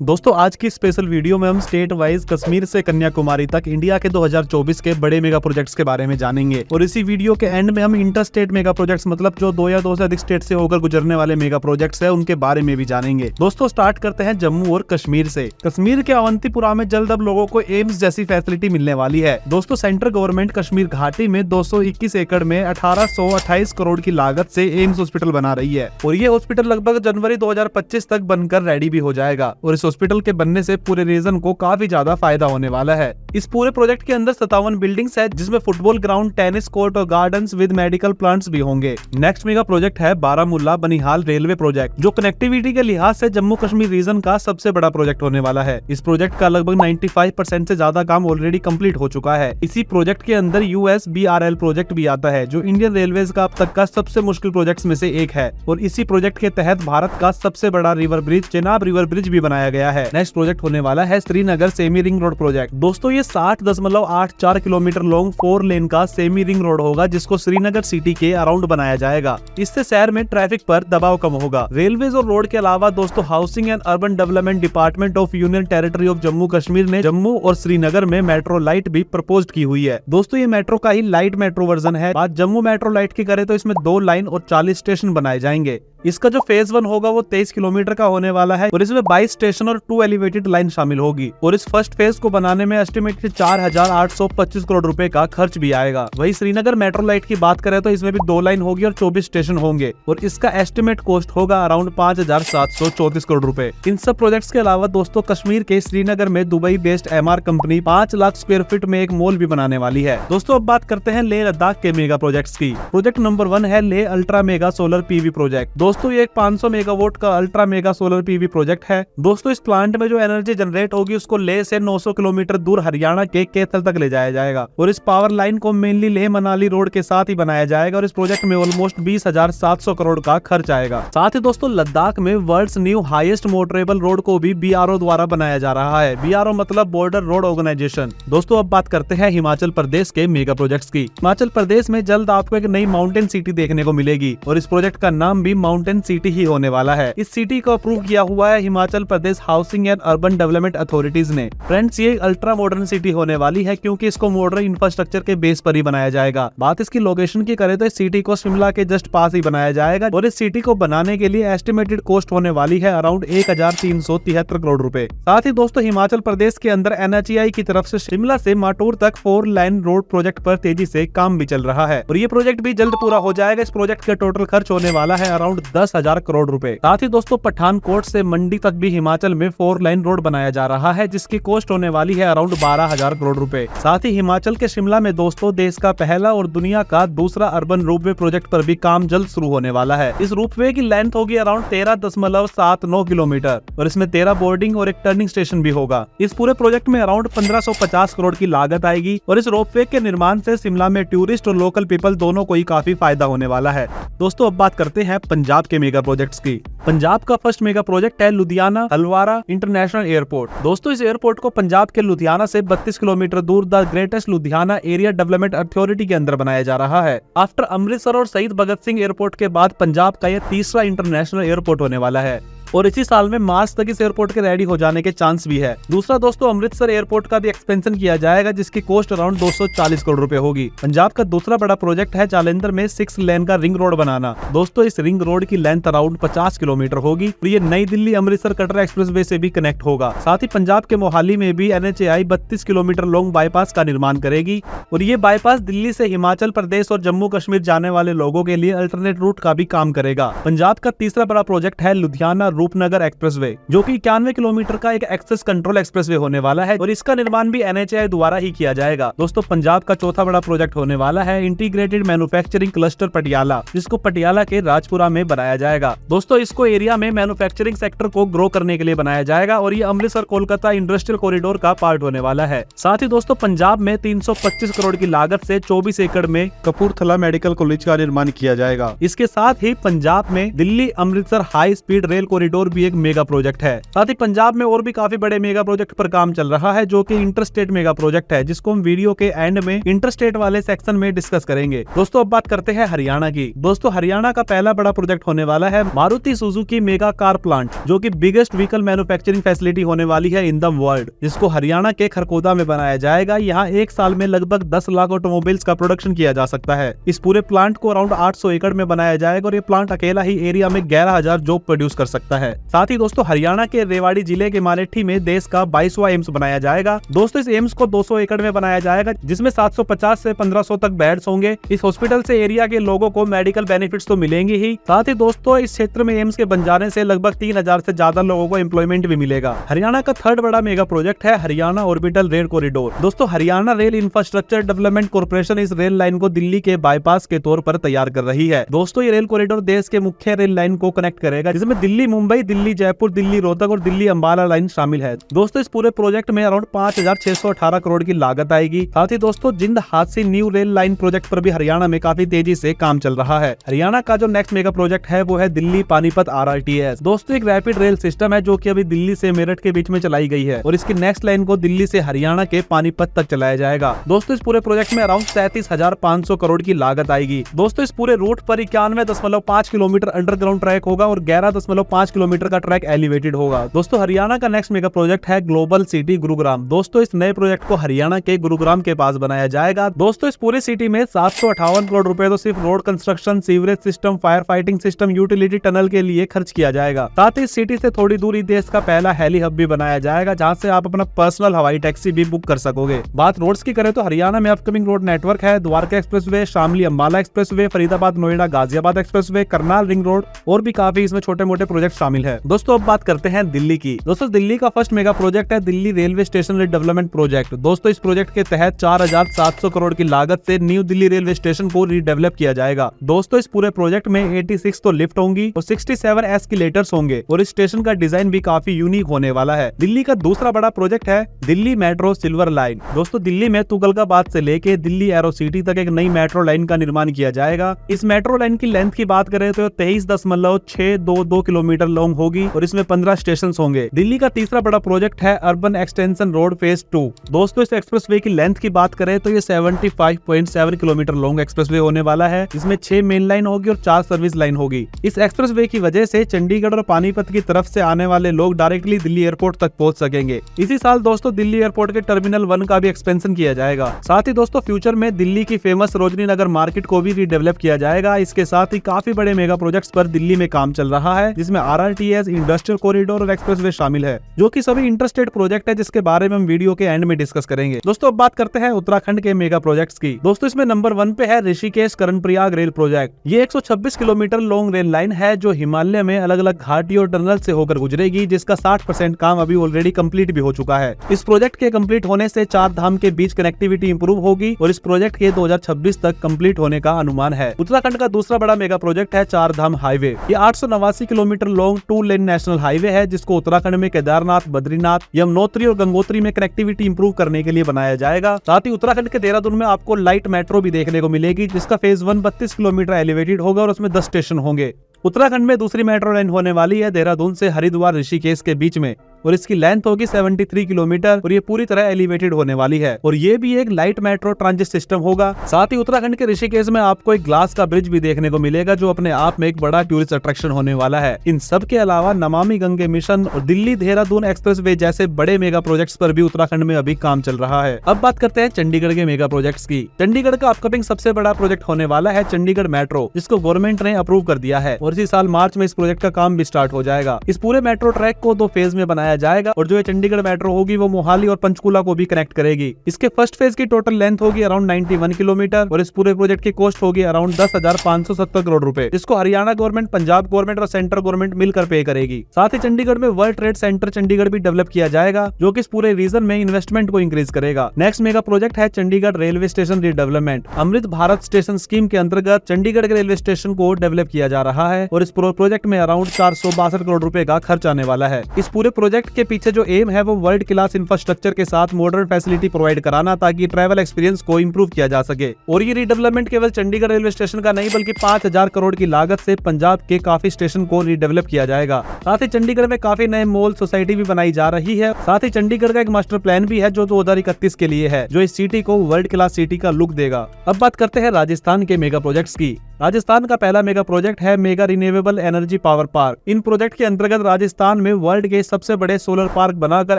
दोस्तों आज की स्पेशल वीडियो में हम स्टेट वाइज कश्मीर से कन्याकुमारी तक इंडिया के 2024 के बड़े मेगा प्रोजेक्ट्स के बारे में जानेंगे और इसी वीडियो के एंड में हम इंटर स्टेट मेगा प्रोजेक्ट्स मतलब जो दो या दो से अधिक स्टेट से होकर गुजरने वाले मेगा प्रोजेक्ट्स हैं उनके बारे में भी जानेंगे। दोस्तों स्टार्ट करते हैं जम्मू और कश्मीर से। कश्मीर के अवंतीपुरा में जल्द अब लोगों को एम्स जैसी फैसिलिटी मिलने वाली है। दोस्तों सेंट्रल गवर्नमेंट कश्मीर घाटी में 221 एकड़ में 1828 करोड़ की लागत से एम्स हॉस्पिटल बना रही है और ये हॉस्पिटल लगभग जनवरी 2025 तक बनकर रेडी भी हो जाएगा और इस हॉस्पिटल के बनने से पूरे रीजन को काफी ज्यादा फायदा होने वाला है। इस पूरे प्रोजेक्ट के अंदर 57 बिल्डिंग्स है जिसमें फुटबॉल ग्राउंड, टेनिस कोर्ट और गार्डन्स विद मेडिकल प्लांट्स भी होंगे। नेक्स्ट मेगा प्रोजेक्ट है बारामूला बनिहाल रेलवे प्रोजेक्ट, जो कनेक्टिविटी के लिहाज से जम्मू कश्मीर रीजन का सबसे बड़ा प्रोजेक्ट होने वाला है। इस प्रोजेक्ट का लगभग 95% से ज्यादा काम ऑलरेडी कंप्लीट हो चुका है। इसी प्रोजेक्ट के अंदर USBRL प्रोजेक्ट भी आता है जो इंडियन रेलवेज का अब तक का सबसे मुश्किल प्रोजेक्ट में से एक है और इसी प्रोजेक्ट के तहत भारत का सबसे बड़ा river bridge Chenab river bridge भी बनाया गया है। नेक्स्ट प्रोजेक्ट होने वाला है Srinagar semi ring road project. दोस्तों ये 60.84 किलोमीटर लॉन्ग 4 लेन का सेमी रिंग रोड होगा जिसको श्रीनगर सिटी के अराउंड बनाया जाएगा। इससे शहर में ट्रैफिक पर दबाव कम होगा। रेलवेज और रोड के अलावा दोस्तों housing and urban development department of union territory of Jammu Kashmir ने जम्मू और श्रीनगर में मेट्रो लाइट भी प्रपोज की हुई है। दोस्तों ये मेट्रो का ही लाइट मेट्रो वर्जन है। बात जम्मू मेट्रो लाइट की करें तो इसमें 2 लाइन और 40 स्टेशन बनाए जाएंगे। इसका जो फेज 1 होगा वो 23 किलोमीटर का होने वाला है और इसमें 22 स्टेशन और 2 एलिवेटेड लाइन शामिल होगी और इस फर्स्ट फेज को बनाने में एस्टिमेटेड 4,825 करोड़ रुपए का खर्च भी आएगा। वही श्रीनगर मेट्रो लाइट की बात करें तो इसमें भी 2 लाइन होगी और 24 स्टेशन होंगे और इसका एस्टिमेट कॉस्ट होगा अराउंड 5,734 करोड़ रुपए। इन सब प्रोजेक्ट्स के अलावा दोस्तों कश्मीर के श्रीनगर में Dubai based MR company 5 lakh square feet में एक मॉल भी बनाने वाली है। दोस्तों अब बात करते हैं लेह लद्दाख के मेगा प्रोजेक्ट्स की। प्रोजेक्ट नंबर 1 है Leh ultra mega solar PV project. दोस्तों ये एक 500 मेगावाट का ultra mega solar PV project है। दोस्तों इस प्लांट में जो एनर्जी जनरेट होगी उसको लेह से 900 किलोमीटर दूर हरियाणा के कैथल तक ले जाया जाएगा और इस पावर लाइन को मेनली लेह मनाली रोड के साथ ही बनाया जाएगा और इस प्रोजेक्ट में ऑलमोस्ट 20,700 करोड़ का खर्च आएगा। साथ ही दोस्तों लद्दाख में world's new highest motorable road को भी BRO द्वारा बनाया जा रहा है। BRO मतलब बॉर्डर रोड ऑर्गेनाइजेशन। दोस्तों अब बात करते हैं हिमाचल प्रदेश के मेगा प्रोजेक्ट्स की। हिमाचल प्रदेश में जल्द आपको एक नई माउंटेन सिटी देखने को मिलेगी और इस प्रोजेक्ट का नाम भी माउंटेन सिटी ही होने वाला है। इस सिटी को अप्रूव किया हुआ है Himachal Pradesh housing and urban development authorities ने। फ्रेंड्स ये अल्ट्रा मॉडर्न सिटी होने वाली है क्योंकि इसको मॉडर्न इंफ्रास्ट्रक्चर के बेस पर ही बनाया जाएगा। बात इसकी लोकेशन की करें तो इस सिटी को शिमला के जस्ट पास ही बनाया जाएगा और इस सिटी को बनाने के लिए एस्टिमेटेड कॉस्ट होने वाली है अराउंड 1,373 करोड़ रुपए। साथ ही दोस्तों हिमाचल प्रदेश के अंदर NHAI की तरफ से शिमला से माटूर तक 4 लाइन रोड प्रोजेक्ट पर तेजी से काम भी चल रहा है और ये प्रोजेक्ट भी जल्द पूरा हो जाएगा। इस प्रोजेक्ट का टोटल खर्च होने वाला है अराउंड 10,000 करोड़ रुपए। साथ ही दोस्तों पठानकोट से मंडी तक भी हिमाचल में 4 लाइन रोड बनाया जा रहा है जिसकी कॉस्ट होने वाली है अराउंड 12,000 करोड़ रुपए। साथ ही हिमाचल के शिमला में दोस्तों देश का पहला और दुनिया का दूसरा अर्बन रोपवे प्रोजेक्ट पर भी काम जल्द शुरू होने वाला है। इस रोपवे की लेंथ होगी अराउंड 13.79 किलोमीटर और इसमें 13 बोर्डिंग और एक टर्निंग स्टेशन भी होगा। इस पूरे प्रोजेक्ट में अराउंड 1550 करोड़ की लागत आएगी और इस रोपवे के निर्माण से शिमला में टूरिस्ट और लोकल पीपल दोनों को ही काफी फायदा होने वाला है। दोस्तों अब बात करते हैं पंजाब के मेगा प्रोजेक्ट्स की। पंजाब का फर्स्ट मेगा प्रोजेक्ट है लुधियाना हलवारा इंटरनेशनल एयरपोर्ट। दोस्तों इस एयरपोर्ट को पंजाब के लुधियाना से 32 किलोमीटर दूर the greatest Ludhiana area development authority के अंदर बनाया जा रहा है। आफ्टर अमृतसर और शहीद भगत सिंह एयरपोर्ट के बाद पंजाब का यह तीसरा इंटरनेशनल एयरपोर्ट होने वाला है और इसी साल में मार्च तक इस एयरपोर्ट के रेडी हो जाने के चांस भी है। दूसरा दोस्तों अमृतसर एयरपोर्ट का भी एक्सपेंशन किया जाएगा जिसकी कॉस्ट अराउंड 240 करोड़ रुपए होगी। पंजाब का दूसरा बड़ा प्रोजेक्ट है जालंधर में 6 लेन का रिंग रोड बनाना। दोस्तों इस रिंग रोड की लेंथ अराउंड 50 किलोमीटर होगी और ये नई दिल्ली अमृतसर कटरा एक्सप्रेसवे से भी कनेक्ट होगा। साथ ही पंजाब के मोहाली में भी NHAI 32 किलोमीटर लॉन्ग बाईपास का निर्माण करेगी और ये बाईपास दिल्ली से हिमाचल प्रदेश और जम्मू कश्मीर जाने वाले लोगों के लिए अल्टरनेट रूट का भी काम करेगा। पंजाब का तीसरा बड़ा प्रोजेक्ट है लुधियाना रूपनगर एक्सप्रेसवे जो कि 91 किलोमीटर का एक एक्सेस कंट्रोल एक्सप्रेसवे होने वाला है और इसका निर्माण भी NHAI द्वारा ही किया जाएगा। दोस्तों पंजाब का चौथा बड़ा प्रोजेक्ट होने वाला है इंटीग्रेटेड मैन्युफैक्चरिंग क्लस्टर पटियाला जिसको पटियाला के राजपुरा में बनाया जाएगा। दोस्तों इसको एरिया में मैन्युफैक्चरिंग सेक्टर को ग्रो करने के लिए बनाया जाएगा और ये अमृतसर कोलकाता इंडस्ट्रियल कॉरिडोर का पार्ट होने वाला है। साथ ही दोस्तों पंजाब में 325 करोड़ की लागत से 24 एकड़ में कपूरथला मेडिकल कॉलेज का निर्माण किया जाएगा। इसके साथ ही पंजाब में Delhi Amritsar high speed rail corridor corridor भी एक मेगा प्रोजेक्ट है। साथ ही पंजाब में और भी काफी बड़े मेगा प्रोजेक्ट पर काम चल रहा है, जो कि इंटरस्टेट मेगा प्रोजेक्ट है, जिसको हम वीडियो के एंड में इंटरस्टेट वाले सेक्शन में डिस्कस करेंगे। दोस्तों अब बात करते हैं हरियाणा की। दोस्तों हरियाणा का पहला बड़ा प्रोजेक्ट होने वाला है Maruti Suzuki mega car plant, जो कि बिगेस्ट व्हीकल मैन्युफैक्चरिंग फैसिलिटी होने वाली है इन द वर्ल्ड, जिसको हरियाणा के खरखोदा में बनाया जाएगा। यहाँ एक साल में लगभग 10 लाख ऑटोमोबाइल्स का प्रोडक्शन किया जा सकता है। इस पूरे प्लांट को अराउंड 800 एकड़ में बनाया जाएगा और ये प्लांट अकेला ही एरिया में 11,000 जॉब प्रोड्यूस कर सकता है। साथ ही दोस्तों हरियाणा के रेवाड़ी जिले के मालेठी में देश का 22वां एम्स बनाया जाएगा। दोस्तों इस एम्स को 200 एकड़ में बनाया जाएगा, जिसमें 750 से 1500 तक बेड्स होंगे। इस हॉस्पिटल से एरिया के लोगों को मेडिकल बेनिफिट्स तो मिलेंगे ही, साथ ही दोस्तों इस क्षेत्र में एम्स के बन जाने से लगभग 3000 से ज्यादा लोगों को एम्प्लॉयमेंट भी मिलेगा। हरियाणा का थर्ड बड़ा मेगा प्रोजेक्ट है हरियाणा ऑर्बिटल रेल कॉरिडोर। दोस्तों Haryana rail infrastructure development corporation इस रेल लाइन को दिल्ली के बाईपास के तौर पर तैयार कर रही है। दोस्तों ये रेल कॉरिडोर देश के मुख्य रेल लाइन को कनेक्ट करेगा, जिसमें दिल्ली मुंबई, दिल्ली जयपुर, दिल्ली रोहतक और दिल्ली अंबाला लाइन शामिल है। दोस्तों इस पूरे प्रोजेक्ट में अराउंड 5618 करोड़ की लागत आएगी। साथ ही दोस्तों जिंद हाथसी न्यू रेल लाइन प्रोजेक्ट पर भी हरियाणा में काफी तेजी से काम चल रहा है। हरियाणा का जो नेक्स्ट मेगा प्रोजेक्ट है वो है दिल्ली पानीपत RRTS। दोस्तों एक रैपिड रेल सिस्टम है जो कि अभी दिल्ली से मेरठ के बीच में चलाई गई है और इसकी नेक्स्ट लाइन को दिल्ली से हरियाणा के पानीपत तक चलाया जाएगा। दोस्तों इस पूरे प्रोजेक्ट में अराउंड 37,500 करोड़ की लागत आएगी। दोस्तों इस पूरे रूट पर 91.5 किलोमीटर अंडरग्राउंड ट्रैक होगा और 11.5 किलोमीटर का ट्रैक एलिवेटेड होगा। दोस्तों हरियाणा का नेक्स्ट मेगा प्रोजेक्ट है ग्लोबल सिटी गुरुग्राम। दोस्तों इस नए प्रोजेक्ट को हरियाणा के गुरुग्राम के पास बनाया जाएगा। दोस्तों इस पूरी सिटी में 758 करोड़ रुपए तो सिर्फ road construction, sewerage system, fire fighting system, utility tunnel के लिए खर्च किया जाएगा। साथ ही सिटी से थोड़ी दूरी देश का पहला हेली हब भी बनाया जाएगा, जहां से आप अपना पर्सनल हवाई टैक्सी भी बुक कर सकोगे। बात रोड्स की करें तो हरियाणा में अपकमिंग रोड नेटवर्क है Dwarka expressway, Shamli Ambala expressway, Faridabad Noida Ghaziabad expressway, Karnal ring road और भी काफी इसमें छोटे मोटे प्रोजेक्ट शामिल है। दोस्तों अब बात करते हैं दिल्ली की। दोस्तों दिल्ली का फर्स्ट मेगा प्रोजेक्ट है Delhi railway station redevelopment project. दोस्तों इस प्रोजेक्ट के तहत 4700 करोड़ की लागत से न्यू दिल्ली रेलवे स्टेशन को रीडेवलप किया जाएगा। दोस्तों इस पूरे प्रोजेक्ट में 86 तो लिफ्ट होंगी और 67 एस्केलेटर्स होंगे और इस स्टेशन का डिजाइन भी काफी यूनिक होने वाला है। दिल्ली का दूसरा बड़ा प्रोजेक्ट है दिल्ली मेट्रो सिल्वर लाइन। दोस्तों दिल्ली में तुगलकाबाद से लेके दिल्ली एरो सिटी तक एक नई मेट्रो लाइन का निर्माण किया जाएगा। इस मेट्रो लाइन की लेंथ की बात करें तो 23.622 किलोमीटर लॉन्ग होगी और इसमें 15 स्टेशन होंगे। दिल्ली का तीसरा बड़ा प्रोजेक्ट है अर्बन एक्सटेंशन रोड फेज 2। दोस्तों इस एक्सप्रेसवे की लेंथ की बात करें तो ये 75.7 किलोमीटर लॉन्ग एक्सप्रेसवे होने वाला है, जिसमें 6 मेन लाइन होगी और 4 सर्विस लाइन होगी। इस एक्सप्रेसवे की वजह से चंडीगढ़ और पानीपत की तरफ से आने वाले लोग डायरेक्टली दिल्ली एयरपोर्ट तक पहुंच सकेंगे। इसी साल दोस्तों दिल्ली एयरपोर्ट के टर्मिनल 1 का भी एक्सपेंशन किया जाएगा। साथ ही दोस्तों फ्यूचर में दिल्ली की फेमस सरोजनी नगर मार्केट को भी रीडेवलप किया जाएगा। इसके साथ ही काफी बड़े मेगा प्रोजेक्ट्स पर दिल्ली में काम चल रहा है, जिसमें RRTS, इंडस्ट्रियल कॉरिडोर और एक्सप्रेसवे शामिल है, जो कि सभी इंटरस्टेट प्रोजेक्ट है, जिसके बारे में हम वीडियो के एंड में डिस्कस करेंगे। दोस्तों अब बात करते हैं उत्तराखंड के मेगा प्रोजेक्ट्स की। दोस्तों इसमें नंबर 1 पे है ऋषिकेश कर्णप्रयाग रेल प्रोजेक्ट। ये 126 किलोमीटर लॉन्ग रेल लाइन है जो हिमालय में अलग अलग घाटी और टनल से होकर गुजरेगी, जिसका 60% काम अभी ऑलरेडी कंप्लीट भी हो चुका है। इस प्रोजेक्ट के कंप्लीट होने से 4 धाम के बीच कनेक्टिविटी इंप्रूव होगी और इस प्रोजेक्ट के 2026 तक कंप्लीट होने का अनुमान है। उत्तराखंड का दूसरा बड़ा मेगा प्रोजेक्ट है 4 धाम हाईवे। ये 889 kilometre long 2 lane national highway है, जिसको उत्तराखंड में केदारनाथ, बद्रीनाथ, यमुनोत्री और गंगोत्री में कनेक्टिविटी इंप्रूव करने के लिए बनाया जाएगा। साथ ही उत्तराखंड के देहरादून में आपको लाइट मेट्रो भी देखने को मिलेगी, जिसका फेज 1 32 किलोमीटर एलिवेटेड होगा और उसमें 10 स्टेशन होंगे। उत्तराखंड में दूसरी मेट्रो लाइन होने वाली है देहरादून से हरिद्वार ऋषिकेश के बीच में और इसकी लेंथ होगी 73 किलोमीटर और ये पूरी तरह एलिवेटेड होने वाली है और ये भी एक लाइट मेट्रो ट्रांजिट सिस्टम होगा। साथ ही उत्तराखंड के ऋषिकेश में आपको एक ग्लास का ब्रिज भी देखने को मिलेगा, जो अपने आप में एक बड़ा टूरिस्ट अट्रैक्शन होने वाला है। इन सब के अलावा नमामि गंगे मिशन और दिल्ली देहरादून एक्सप्रेसवे जैसे बड़े मेगा प्रोजेक्ट्स पर भी उत्तराखंड में अभी काम चल रहा है। अब बात करते हैं चंडीगढ़ के मेगा प्रोजेक्ट्स की। चंडीगढ़ का अपकमिंग सबसे बड़ा प्रोजेक्ट होने वाला है चंडीगढ़ मेट्रो, जिसको गवर्नमेंट ने अप्रूव कर दिया है और इसी साल मार्च में इस प्रोजेक्ट का काम भी स्टार्ट हो जाएगा। इस पूरे मेट्रो ट्रैक को 2 फेज में बनाया जाएगा और जो चंडीगढ़ मेट्रो होगी वो मोहाली और पंचकूला को भी कनेक्ट करेगी। इसके फर्स्ट फेज की टोटल लेंथ होगी अराउंड 91 किलोमीटर और इस पूरे प्रोजेक्ट की कॉस्ट होगी अराउंड 10,570 करोड़ रुपए, जिसको हरियाणा गवर्नमेंट, पंजाब गवर्नमेंट और सेंट्रल गवर्नमेंट मिलकर पे करेगी। साथ ही चंडीगढ़ में वर्ल्ड ट्रेड सेंटर चंडीगढ़ भी डेवलप किया जाएगा, जो कि इस पूरे रीजन में इन्वेस्टमेंट को इंक्रीज करेगा। नेक्स्ट मेगा प्रोजेक्ट है Chandigarh railway station redevelopment. Amrit Bharat station scheme के अंतर्गत चंडीगढ़ के रेलवे स्टेशन को डेवलप किया जा रहा है और इस प्रोजेक्ट में अराउंड 462 करोड़ रुपए का खर्च आने वाला है। इस पूरे प्रोजेक्ट प्रोजेक्ट के पीछे जो एम है वो वर्ल्ड क्लास इंफ्रास्ट्रक्चर के साथ मॉडर्न फैसिलिटी प्रोवाइड कराना ताकि ट्रैवल एक्सपीरियंस को इंप्रूव किया जा सके। और ये रीडेवलपमेंट केवल चंडीगढ़ रेलवे स्टेशन का नहीं बल्कि 5000 करोड़ की लागत से पंजाब के काफी स्टेशन को रीडेवलप किया जाएगा। साथ ही चंडीगढ़ में काफी नए मॉल सोसाइटी भी बनाई जा रही है। साथ ही चंडीगढ़ का एक मास्टर प्लान भी है जो 2031 के लिए है, जो इस सिटी को वर्ल्ड क्लास सिटी का लुक देगा। अब बात करते हैं राजस्थान के मेगा प्रोजेक्ट्स की। राजस्थान का पहला मेगा प्रोजेक्ट है mega renewable energy power park. इन प्रोजेक्ट के अंतर्गत राजस्थान में वर्ल्ड के सबसे बड़े सोलर पार्क बनाकर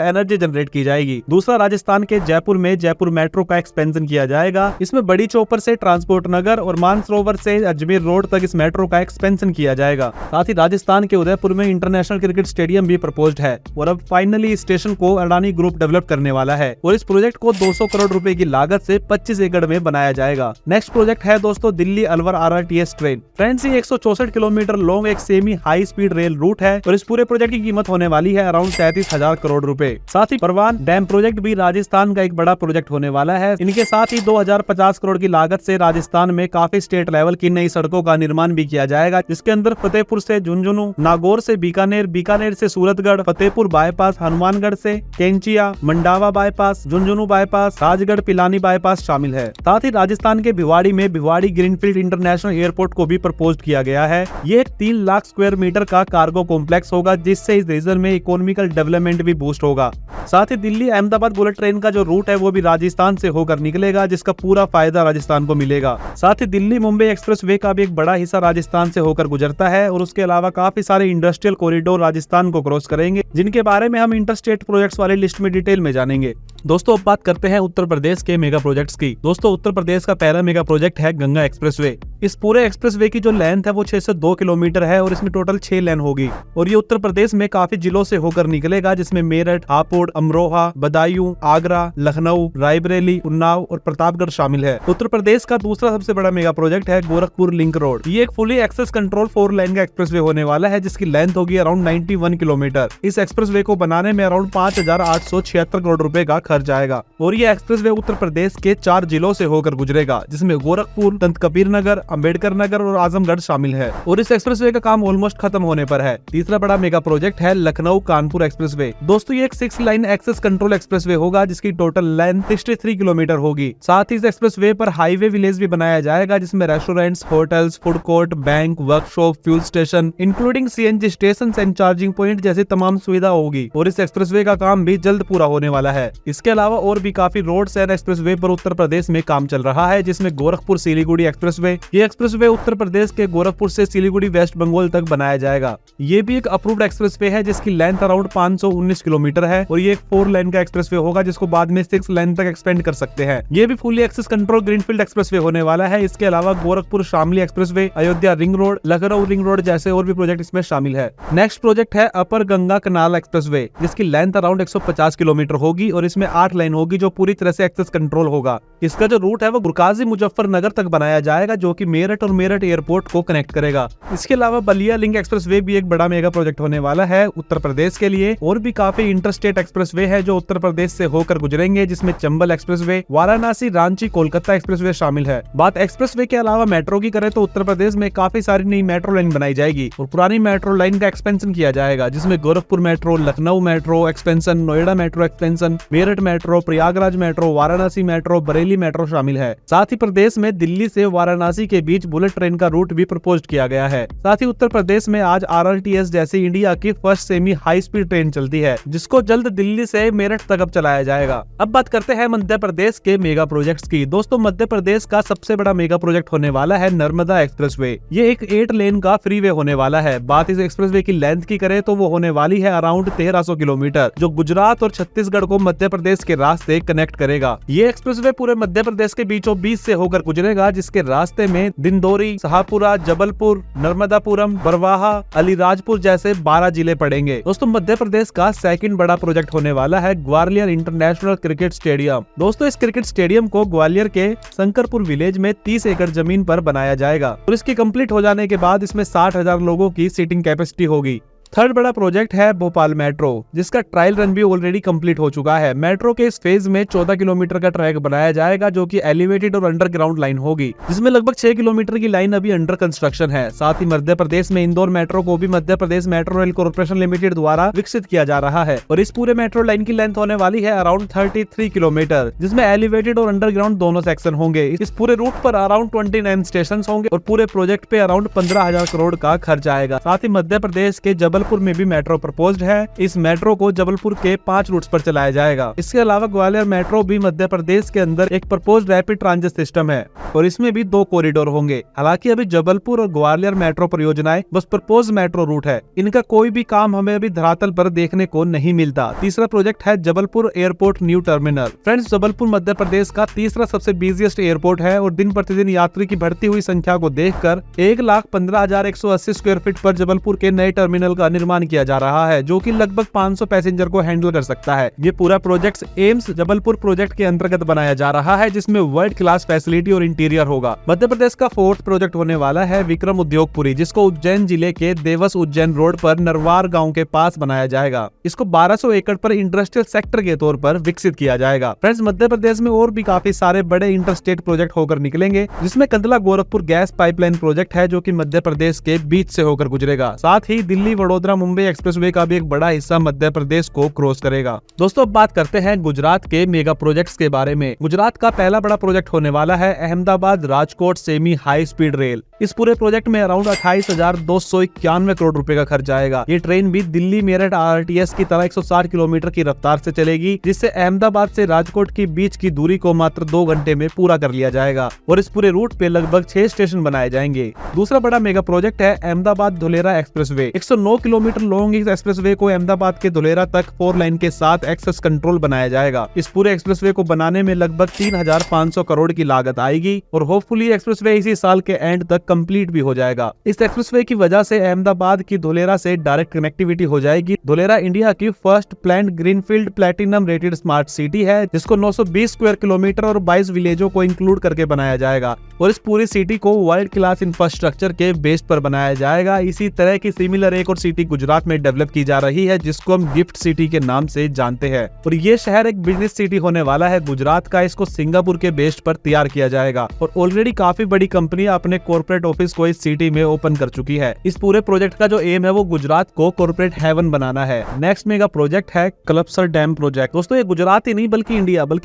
एनर्जी जनरेट की जाएगी। दूसरा, राजस्थान के जयपुर में जयपुर मेट्रो का एक्सपेंशन किया जाएगा। इसमें बड़ी चौपर से ट्रांसपोर्ट नगर और मानसरोवर से अजमेर रोड तक इस मेट्रो का एक्सपेंशन किया जाएगा। साथ ही राजस्थान के उदयपुर में इंटरनेशनल क्रिकेट स्टेडियम भी प्रपोज्ड है और अब फाइनली इस स्टेशन को अडानी ग्रुप डेवलप करने वाला है और इस प्रोजेक्ट को 200 करोड़ रुपए की लागत से 25 एकड़ में बनाया जाएगा। नेक्स्ट प्रोजेक्ट है दोस्तों Delhi Alwar RRTS train. Friends, ये 164 किलोमीटर लॉन्ग एक semi high speed rail route है और इस पूरे प्रोजेक्ट की कीमत होने वाली है अराउंड 37,000 करोड़ रुपए। साथ ही परवान डैम प्रोजेक्ट भी राजस्थान का एक बड़ा प्रोजेक्ट होने वाला है। इनके साथ ही 2050 करोड़ की लागत से राजस्थान में काफी स्टेट लेवल की नई सड़कों का निर्माण भी किया जाएगा, जिसके अंदर फतेहपुर से झुंझुनू, नागौर से बीकानेर, बीकानेर से सूरतगढ़, फतेहपुर बाईपास, हनुमानगढ़ से Kainchiya, Mandawa bypass, Jhunjhunu bypass, Rajgarh Pilani bypass शामिल है। साथ ही राजस्थान के भिवाड़ी में भिवाड़ी ग्रीनफील्ड इंटरनेशनल एयरपोर्ट को भी प्रपोज किया गया है। ये 3 लाख स्क्वायर मीटर का कार्गो कॉम्प्लेक्स होगा, जिससे इस रीजन में इकोनॉमिकल डेवलपमेंट भी बूस्ट होगा। साथ ही दिल्ली अहमदाबाद बुलेट ट्रेन का जो रूट है वो भी राजस्थान से होकर निकलेगा, जिसका पूरा फायदा राजस्थान को मिलेगा। साथ ही दिल्ली मुंबई एक्सप्रेसवे का भी एक बड़ा हिस्सा राजस्थान से होकर गुजरता है और उसके अलावा काफी सारे इंडस्ट्रियल कॉरिडोर राजस्थान को क्रॉस करेंगे, जिनके बारे में हम इंटरस्टेट प्रोजेक्ट्स वाली लिस्ट में डिटेल में जानेंगे। दोस्तों, अब बात करते हैं उत्तर प्रदेश के मेगा प्रोजेक्ट्स की। दोस्तों, उत्तर प्रदेश का पहला मेगा प्रोजेक्ट है गंगा एक्सप्रेसवे। इस पूरे एक्सप्रेसवे की जो लेंथ है वो 6 से 2 किलोमीटर है और इसमें टोटल 6 लेन होगी और ये उत्तर प्रदेश में काफी जिलों से होकर निकलेगा, जिसमें मेरठ, हापुड़, अमरोहा, बदायूं, आगरा, लखनऊ, रायबरेली, उन्नाव और प्रतापगढ़ शामिल है। उत्तर प्रदेश का दूसरा सबसे बड़ा मेगा प्रोजेक्ट है गोरखपुर लिंक रोड। ये एक फुली एक्सेस कंट्रोल 4 लेन का एक्सप्रेसवे होने वाला है, जिसकी लेंथ होगी अराउंड 91 किलोमीटर। इस एक्सप्रेसवे को बनाने में अराउंड 5,876 करोड़ रुपए का खर्च आएगा और ये एक्सप्रेसवे उत्तर प्रदेश के 4 जिलों से होकर गुजरेगा, जिसमें गोरखपुर, संत कबीर नगर, अम्बेडकर नगर और आजमगढ़ शामिल है और इस एक्सप्रेसवे का काम ऑलमोस्ट खत्म होने पर है। तीसरा बड़ा मेगा प्रोजेक्ट है लखनऊ कानपुर एक्सप्रेसवे। दोस्तों, ये एक 6 लाइन एक्सेस कंट्रोल एक्सप्रेसवे होगा, जिसकी टोटल लेंथ 63 किलोमीटर होगी। साथ ही इस एक्सप्रेसवे पर हाईवे विलेज भी बनाया जाएगा, जिसमें restaurants, hotels, food court, bank, workshop, fuel station including CNG station and charging point जैसी तमाम सुविधा होगी और इस एक्सप्रेसवे का काम भी जल्द पूरा होने वाला है। इसके अलावा और भी काफी रोड्स एंड एक्सप्रेसवे पर उत्तर प्रदेश में काम चल रहा है, जिसमें गोरखपुर सिलीगुड़ी एक्सप्रेसवे। ये एक्सप्रेसवे उत्तर प्रदेश के गोरखपुर से सिलीगुड़ी वेस्ट बंगाल तक बनाया जाएगा। ये भी एक अप्रूव्ड एक्सप्रेसवे है, जिसकी लेंथ अराउंड 519 किलोमीटर है और ये एक 4 लेन का एक्सप्रेसवे होगा, जिसको बाद में 6 लेन तक एक्सपेंड कर सकते हैं। ये भी fully access control greenfield expressway होने वाला है। इसके अलावा Gorakhpur Shamli expressway, Ayodhya ring road, Lucknow ring road जैसे और भी प्रोजेक्ट इसमें शामिल है। नेक्स्ट प्रोजेक्ट है अपर गंगा कनाल एक्सप्रेसवे, जिसकी लेंथ अराउंड 150 किलोमीटर होगी और इसमें 8 लाइन होगी, जो पूरी तरह से एक्सेस कंट्रोल होगा। इसका जो रूट है वो गुरकाजी मुजफ्फरनगर तक बनाया जाएगा, जो कि मेरठ और मेरठ एयरपोर्ट को कनेक्ट करेगा। इसके अलावा बलिया लिंक एक्सप्रेसवे भी एक बड़ा मेगा प्रोजेक्ट होने वाला है उत्तर प्रदेश के लिए और भी काफी इंटरस्टेट एक्सप्रेसवे है जो उत्तर प्रदेश से होकर गुजरेंगे, जिसमें चंबल एक्सप्रेसवे, वाराणसी, रांची, कोलकाता एक्सप्रेसवे शामिल है। बात एक्सप्रेसवे के अलावा मेट्रो की करें तो उत्तर प्रदेश में काफी सारी नई मेट्रो लाइन बनाई जाएगी और पुरानी मेट्रो लाइन का एक्सपेंशन किया जाएगा, जिसमें Gorakhpur metro, Lucknow metro expansion, Noida metro expansion, Meerut metro, Prayagraj metro, Varanasi metro, Bareilly metro शामिल है। साथ ही प्रदेश में दिल्ली से वाराणसी के बीच बुलेट ट्रेन का रूट भी प्रपोज किया गया है। साथ ही उत्तर प्रदेश में आज RRTS जैसी इंडिया की first semi high speed train चलती है, जिसको जल्द दिल्ली से मेरठ तक अब चलाया जाएगा। अब बात करते हैं मध्य प्रदेश के मेगा प्रोजेक्ट्स की। दोस्तों, मध्य प्रदेश का सबसे बड़ा मेगा प्रोजेक्ट होने वाला है नर्मदा एक्सप्रेसवे। ये एक 8 लेन का फ्रीवे होने वाला है। बात इस एक्सप्रेसवे की लेंथ की करें तो वो होने वाली है अराउंड 1300 किलोमीटर, जो गुजरात और छत्तीसगढ़ को मध्य प्रदेश के रास्ते कनेक्ट करेगा। ये एक्सप्रेसवे पूरे मध्य प्रदेश के बीचों बीच से होकर गुजरेगा, जिसके रास्ते में दिंदोरी, शाहपुरा, जबलपुर, नर्मदापुरम, बरवाहा, अलीराजपुर जैसे 12 जिले पड़ेंगे। दोस्तों, मध्य प्रदेश का सेकंड बड़ा प्रोजेक्ट होने वाला है ग्वालियर इंटरनेशनल क्रिकेट स्टेडियम। दोस्तों, इस क्रिकेट स्टेडियम को ग्वालियर के शंकरपुर विलेज में 30 एकड़ जमीन पर बनाया जाएगा और इसकी कंप्लीट हो जाने के बाद इसमें 60,000 लोगों की सीटिंग कैपेसिटी होगी। थर्ड बड़ा प्रोजेक्ट है भोपाल मेट्रो, जिसका ट्रायल रन भी ऑलरेडी कंप्लीट हो चुका है। मेट्रो के इस फेज में 14 किलोमीटर का ट्रैक बनाया जाएगा, जो कि एलिवेटेड और अंडरग्राउंड लाइन होगी, जिसमें लगभग 6 किलोमीटर की लाइन अभी अंडर कंस्ट्रक्शन है। साथ ही मध्य प्रदेश में इंदौर मेट्रो को भी Madhya Pradesh metro rail corporation limited द्वारा विकसित किया जा रहा है और इस पूरे मेट्रो लाइन की लेंथ होने वाली है अराउंड 33 किलोमीटर, जिसमें एलिवेटेड और अंडरग्राउंड दोनों सेक्शन होंगे। इस पूरे रूट पर अराउंड 29 स्टेशन होंगे और पूरे प्रोजेक्ट पे अराउंड 15,000 करोड़ का खर्च आएगा। साथ ही मध्य प्रदेश के जबलपुर में भी मेट्रो प्रपोज्ड है। इस मेट्रो को जबलपुर के 5 रूट्स पर चलाया जाएगा। इसके अलावा ग्वालियर मेट्रो भी मध्य प्रदेश के अंदर एक प्रपोज्ड रैपिड ट्रांजिट सिस्टम है और इसमें भी 2 कॉरिडोर होंगे। हालांकि अभी जबलपुर और ग्वालियर मेट्रो परियोजनाएं बस प्रपोज मेट्रो रूट है, इनका कोई भी काम हमें अभी धरातल पर देखने को नहीं मिलता। तीसरा प्रोजेक्ट है Jabalpur airport new terminal. Friends, Jabalpur Madhya Pradesh का तीसरा सबसे बिजिएस्ट एयरपोर्ट है और दिन प्रतिदिन यात्री की बढ़ती हुई संख्या को देखकर 1,15,180 स्क्वायर फीट पर जबलपुर के नए टर्मिनल का निर्माण किया जा रहा है, जो कि लगभग 500 पैसेंजर को हैंडल कर सकता है। ये पूरा प्रोजेक्ट एम्स जबलपुर प्रोजेक्ट के अंतर्गत बनाया जा रहा है, जिसमें वर्ल्ड क्लास फैसिलिटी और इंटीरियर होगा। मध्य प्रदेश का 4th प्रोजेक्ट होने वाला है विक्रम उद्योगपुरी, जिसको उज्जैन जिले के देवस उज्जैन रोड पर नरवार गांव के पास बनाया जाएगा। इसको 1200 एकड़ पर इंडस्ट्रियल सेक्टर के तौर पर विकसित किया जाएगा। फ्रेंड्स, मध्य प्रदेश में और भी काफी सारे बड़े इंटरस्टेट प्रोजेक्ट होकर निकलेंगे, जिसमें Kandla Gorakhpur gas pipeline project है, जो कि मध्य प्रदेश के बीच से होकर गुजरेगा। साथ ही दिल्ली वडोदरा मुंबई एक्सप्रेसवे का भी एक बड़ा हिस्सा मध्य प्रदेश को क्रॉस करेगा। दोस्तों, अब बात करते हैं गुजरात के मेगा प्रोजेक्ट्स के बारे में। गुजरात का पहला बड़ा प्रोजेक्ट होने वाला है Ahmedabad Rajkot semi high speed rail. इस पूरे प्रोजेक्ट में अराउंड 28,291 करोड़ रुपए का खर्च आएगा। ये ट्रेन भी दिल्ली मेरठ आरटीएस की तरह 160 किलोमीटर की रफ्तार से चलेगी, जिससे अहमदाबाद से राजकोट के बीच की दूरी को मात्र 2 घंटे में पूरा कर लिया जाएगा और इस पूरे रूट पे लगभग 6 स्टेशन बनाए जाएंगे। दूसरा बड़ा मेगा प्रोजेक्ट है Ahmedabad Dholera expressway. 109 kilometre long इस एक्सप्रेसवे को अहमदाबाद के धुलेरा तक 4 लाइन के साथ एक्सेस कंट्रोल बनाया जाएगा। इस पूरे एक्सप्रेसवे को बनाने में लगभग 3,500 करोड़ की लागत आएगी और होपफुली एक्सप्रेसवे इसी साल के एंड तक कंप्लीट भी हो जाएगा। इस एक्सप्रेसवे की वजह से अहमदाबाद की धुलेरा से डायरेक्ट कनेक्टिविटी हो जाएगी। धुलेरा इंडिया की first planned greenfield platinum rated smart city है, जिसको 920 स्क्वायर किलोमीटर और 22 विलेजों को इंक्लूड करके बनाया जाएगा और इस पूरी सिटी को वर्ल्ड क्लास इंफ्रास्ट्रक्चर के बेस पर बनाया जाएगा। इसी तरह की सिमिलर एक और सिटी गुजरात में डेवलप की जा रही है, जिसको हम गिफ्ट सिटी के नाम से जानते हैं और ये शहर एक बिजनेस सिटी होने वाला है गुजरात का। इसको सिंगापुर के बेस पर तैयार किया जाएगा और ऑलरेडी काफी बड़ी कंपनियां अपने कॉर्पोरेट ऑफिस को इस सिटी में ओपन कर चुकी है। इस पूरे प्रोजेक्ट का जो एम है वो गुजरात को कॉर्पोरेट हेवन बनाना है। नेक्स्ट मेगा प्रोजेक्ट है कलपसर डैम प्रोजेक्ट। दोस्तों, ये गुजरात ही नहीं बल्कि